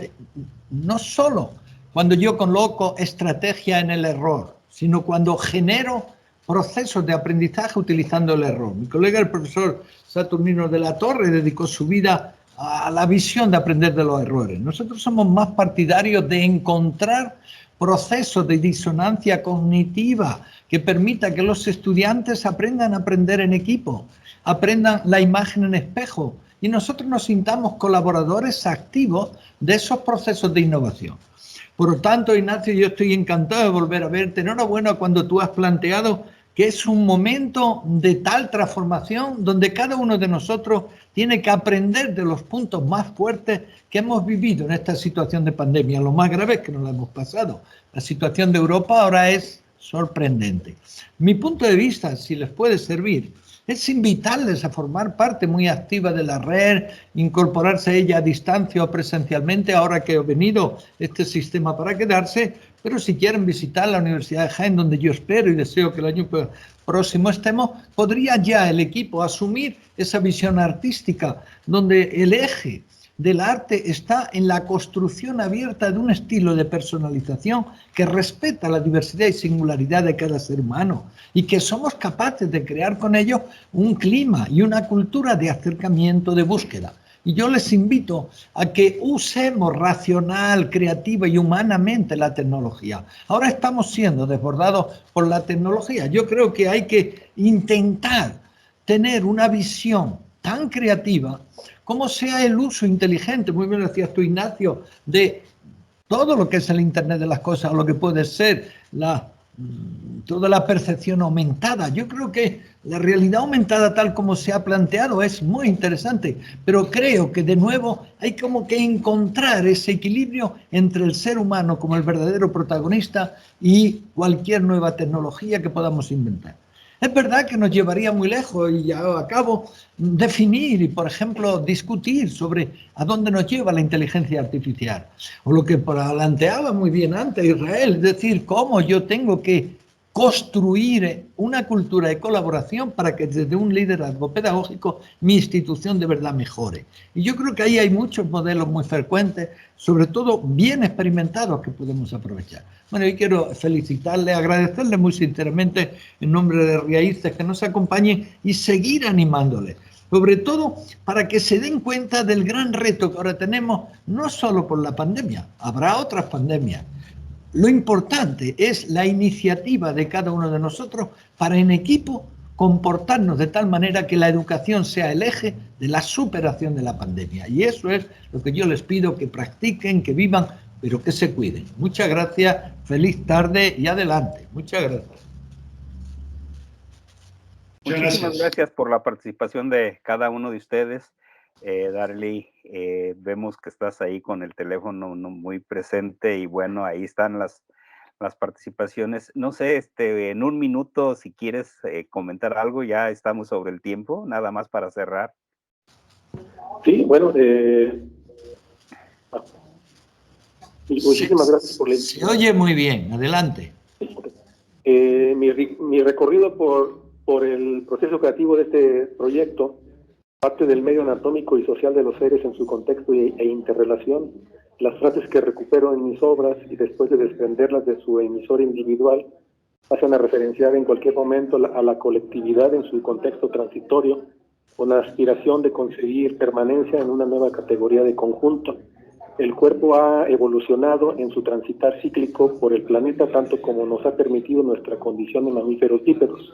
no solo cuando yo coloco estrategia en el error, sino cuando genero procesos de aprendizaje utilizando el error. Mi colega, el profesor Saturnino de la Torre, dedicó su vida a la visión de aprender de los errores. Nosotros somos más partidarios de encontrar procesos de disonancia cognitiva que permita que los estudiantes aprendan a aprender en equipo, aprendan la imagen en espejo y nosotros nos sintamos colaboradores activos de esos procesos de innovación. Por lo tanto, Ignacio, yo estoy encantado de volver a verte. Enhorabuena cuando tú has planteado que es un momento de tal transformación donde cada uno de nosotros tiene que aprender de los puntos más fuertes que hemos vivido en esta situación de pandemia. Lo más grave es que no la hemos pasado. La situación de Europa ahora es sorprendente. Mi punto de vista, si les puede servir, es invitarles a formar parte muy activa de la red, incorporarse a ella a distancia o presencialmente, ahora que ha venido este sistema para quedarse, pero si quieren visitar la Universidad de Jaén, donde yo espero y deseo que el año próximo estemos, podría ya el equipo asumir esa visión artística, donde el eje del arte está en la construcción abierta de un estilo de personalización que respeta la diversidad y singularidad de cada ser humano y que somos capaces de crear con ellos un clima y una cultura de acercamiento, de búsqueda. Y yo les invito a que usemos racional, creativa y humanamente la tecnología. Ahora estamos siendo desbordados por la tecnología. Yo creo que hay que intentar tener una visión tan creativa como sea el uso inteligente, muy bien lo decías tú, Ignacio, de todo lo que es el Internet de las cosas, o lo que puede ser toda la percepción aumentada. Yo creo que la realidad aumentada tal como se ha planteado es muy interesante, pero creo que de nuevo hay como que encontrar ese equilibrio entre el ser humano como el verdadero protagonista y cualquier nueva tecnología que podamos inventar. Es verdad que nos llevaría muy lejos, y ya acabo, definir y, por ejemplo, discutir sobre a dónde nos lleva la inteligencia artificial. O lo que planteaba muy bien antes Israel, es decir, cómo yo tengo que construir una cultura de colaboración para que desde un liderazgo pedagógico mi institución de verdad mejore. Y yo creo que ahí hay muchos modelos muy frecuentes, sobre todo bien experimentados, que podemos aprovechar. Bueno, yo quiero felicitarle, agradecerle muy sinceramente en nombre de Raíces que nos acompañen y seguir animándole, sobre todo para que se den cuenta del gran reto que ahora tenemos, no solo por la pandemia, habrá otras pandemias. Lo importante es la iniciativa de cada uno de nosotros para en equipo comportarnos de tal manera que la educación sea el eje de la superación de la pandemia. Y eso es lo que yo les pido, que practiquen, que vivan, pero que se cuiden. Muchas gracias, feliz tarde y adelante. Muchas gracias. Muchísimas gracias por la participación de cada uno de ustedes. Darly, vemos que estás ahí con el teléfono muy presente y bueno, ahí están las participaciones. No sé, en un minuto, si quieres comentar algo, ya estamos sobre el tiempo, nada más para cerrar. Sí, bueno, muchísimas gracias por la invitación. Se oye muy bien, adelante. Mi recorrido por el proceso creativo de este proyecto parte del medio anatómico y social de los seres en su contexto e interrelación. Las frases que recupero en mis obras y después de desprenderlas de su emisor individual pasan a referenciar en cualquier momento a la colectividad en su contexto transitorio, con la aspiración de conseguir permanencia en una nueva categoría de conjunto. El cuerpo ha evolucionado en su transitar cíclico por el planeta tanto como nos ha permitido nuestra condición de mamíferos bípedos.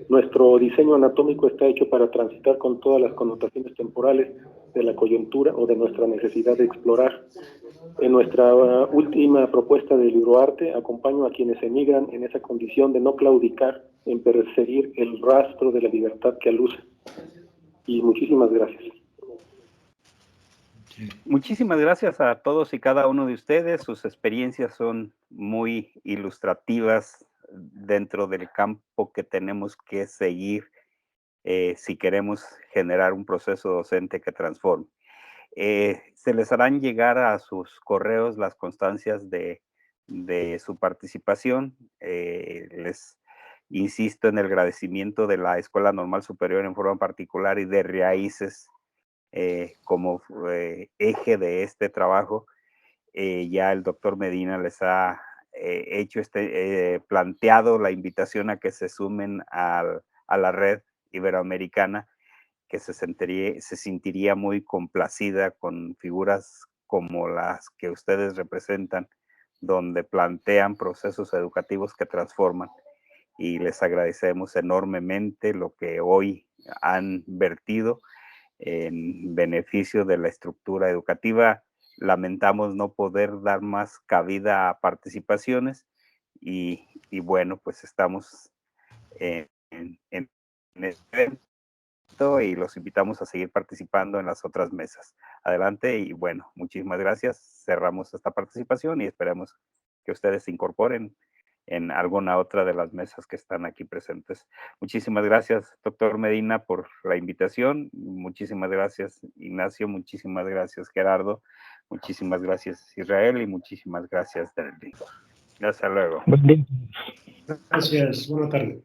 Nuestro diseño anatómico está hecho para transitar con todas las connotaciones temporales de la coyuntura o de nuestra necesidad de explorar. En nuestra última propuesta de libroarte, acompaño a quienes emigran en esa condición de no claudicar en perseguir el rastro de la libertad que aluce. Y muchísimas gracias. Muchísimas gracias a todos y cada uno de ustedes. Sus experiencias son muy ilustrativas dentro del campo que tenemos que seguir si queremos generar un proceso docente que transforme. Se les harán llegar a sus correos las constancias de su participación. Les insisto en el agradecimiento de la Escuela Normal Superior en forma particular y de Raíces como eje de este trabajo. Ya el doctor Medina les ha planteado la invitación a que se sumen a la red iberoamericana, que se sentiría muy complacida con figuras como las que ustedes representan, donde plantean procesos educativos que transforman. Y les agradecemos enormemente lo que hoy han vertido en beneficio de la estructura educativa. Lamentamos no poder dar más cabida a participaciones y bueno, pues estamos en este evento y los invitamos a seguir participando en las otras mesas. Adelante y bueno, muchísimas gracias. Cerramos esta participación y esperamos que ustedes se incorporen en alguna otra de las mesas que están aquí presentes. Muchísimas gracias, doctor Medina, por la invitación. Muchísimas gracias, Ignacio. Muchísimas gracias, Gerardo. Muchísimas gracias, Israel. Y muchísimas gracias, Derly. Hasta luego. Gracias. Buena tarde.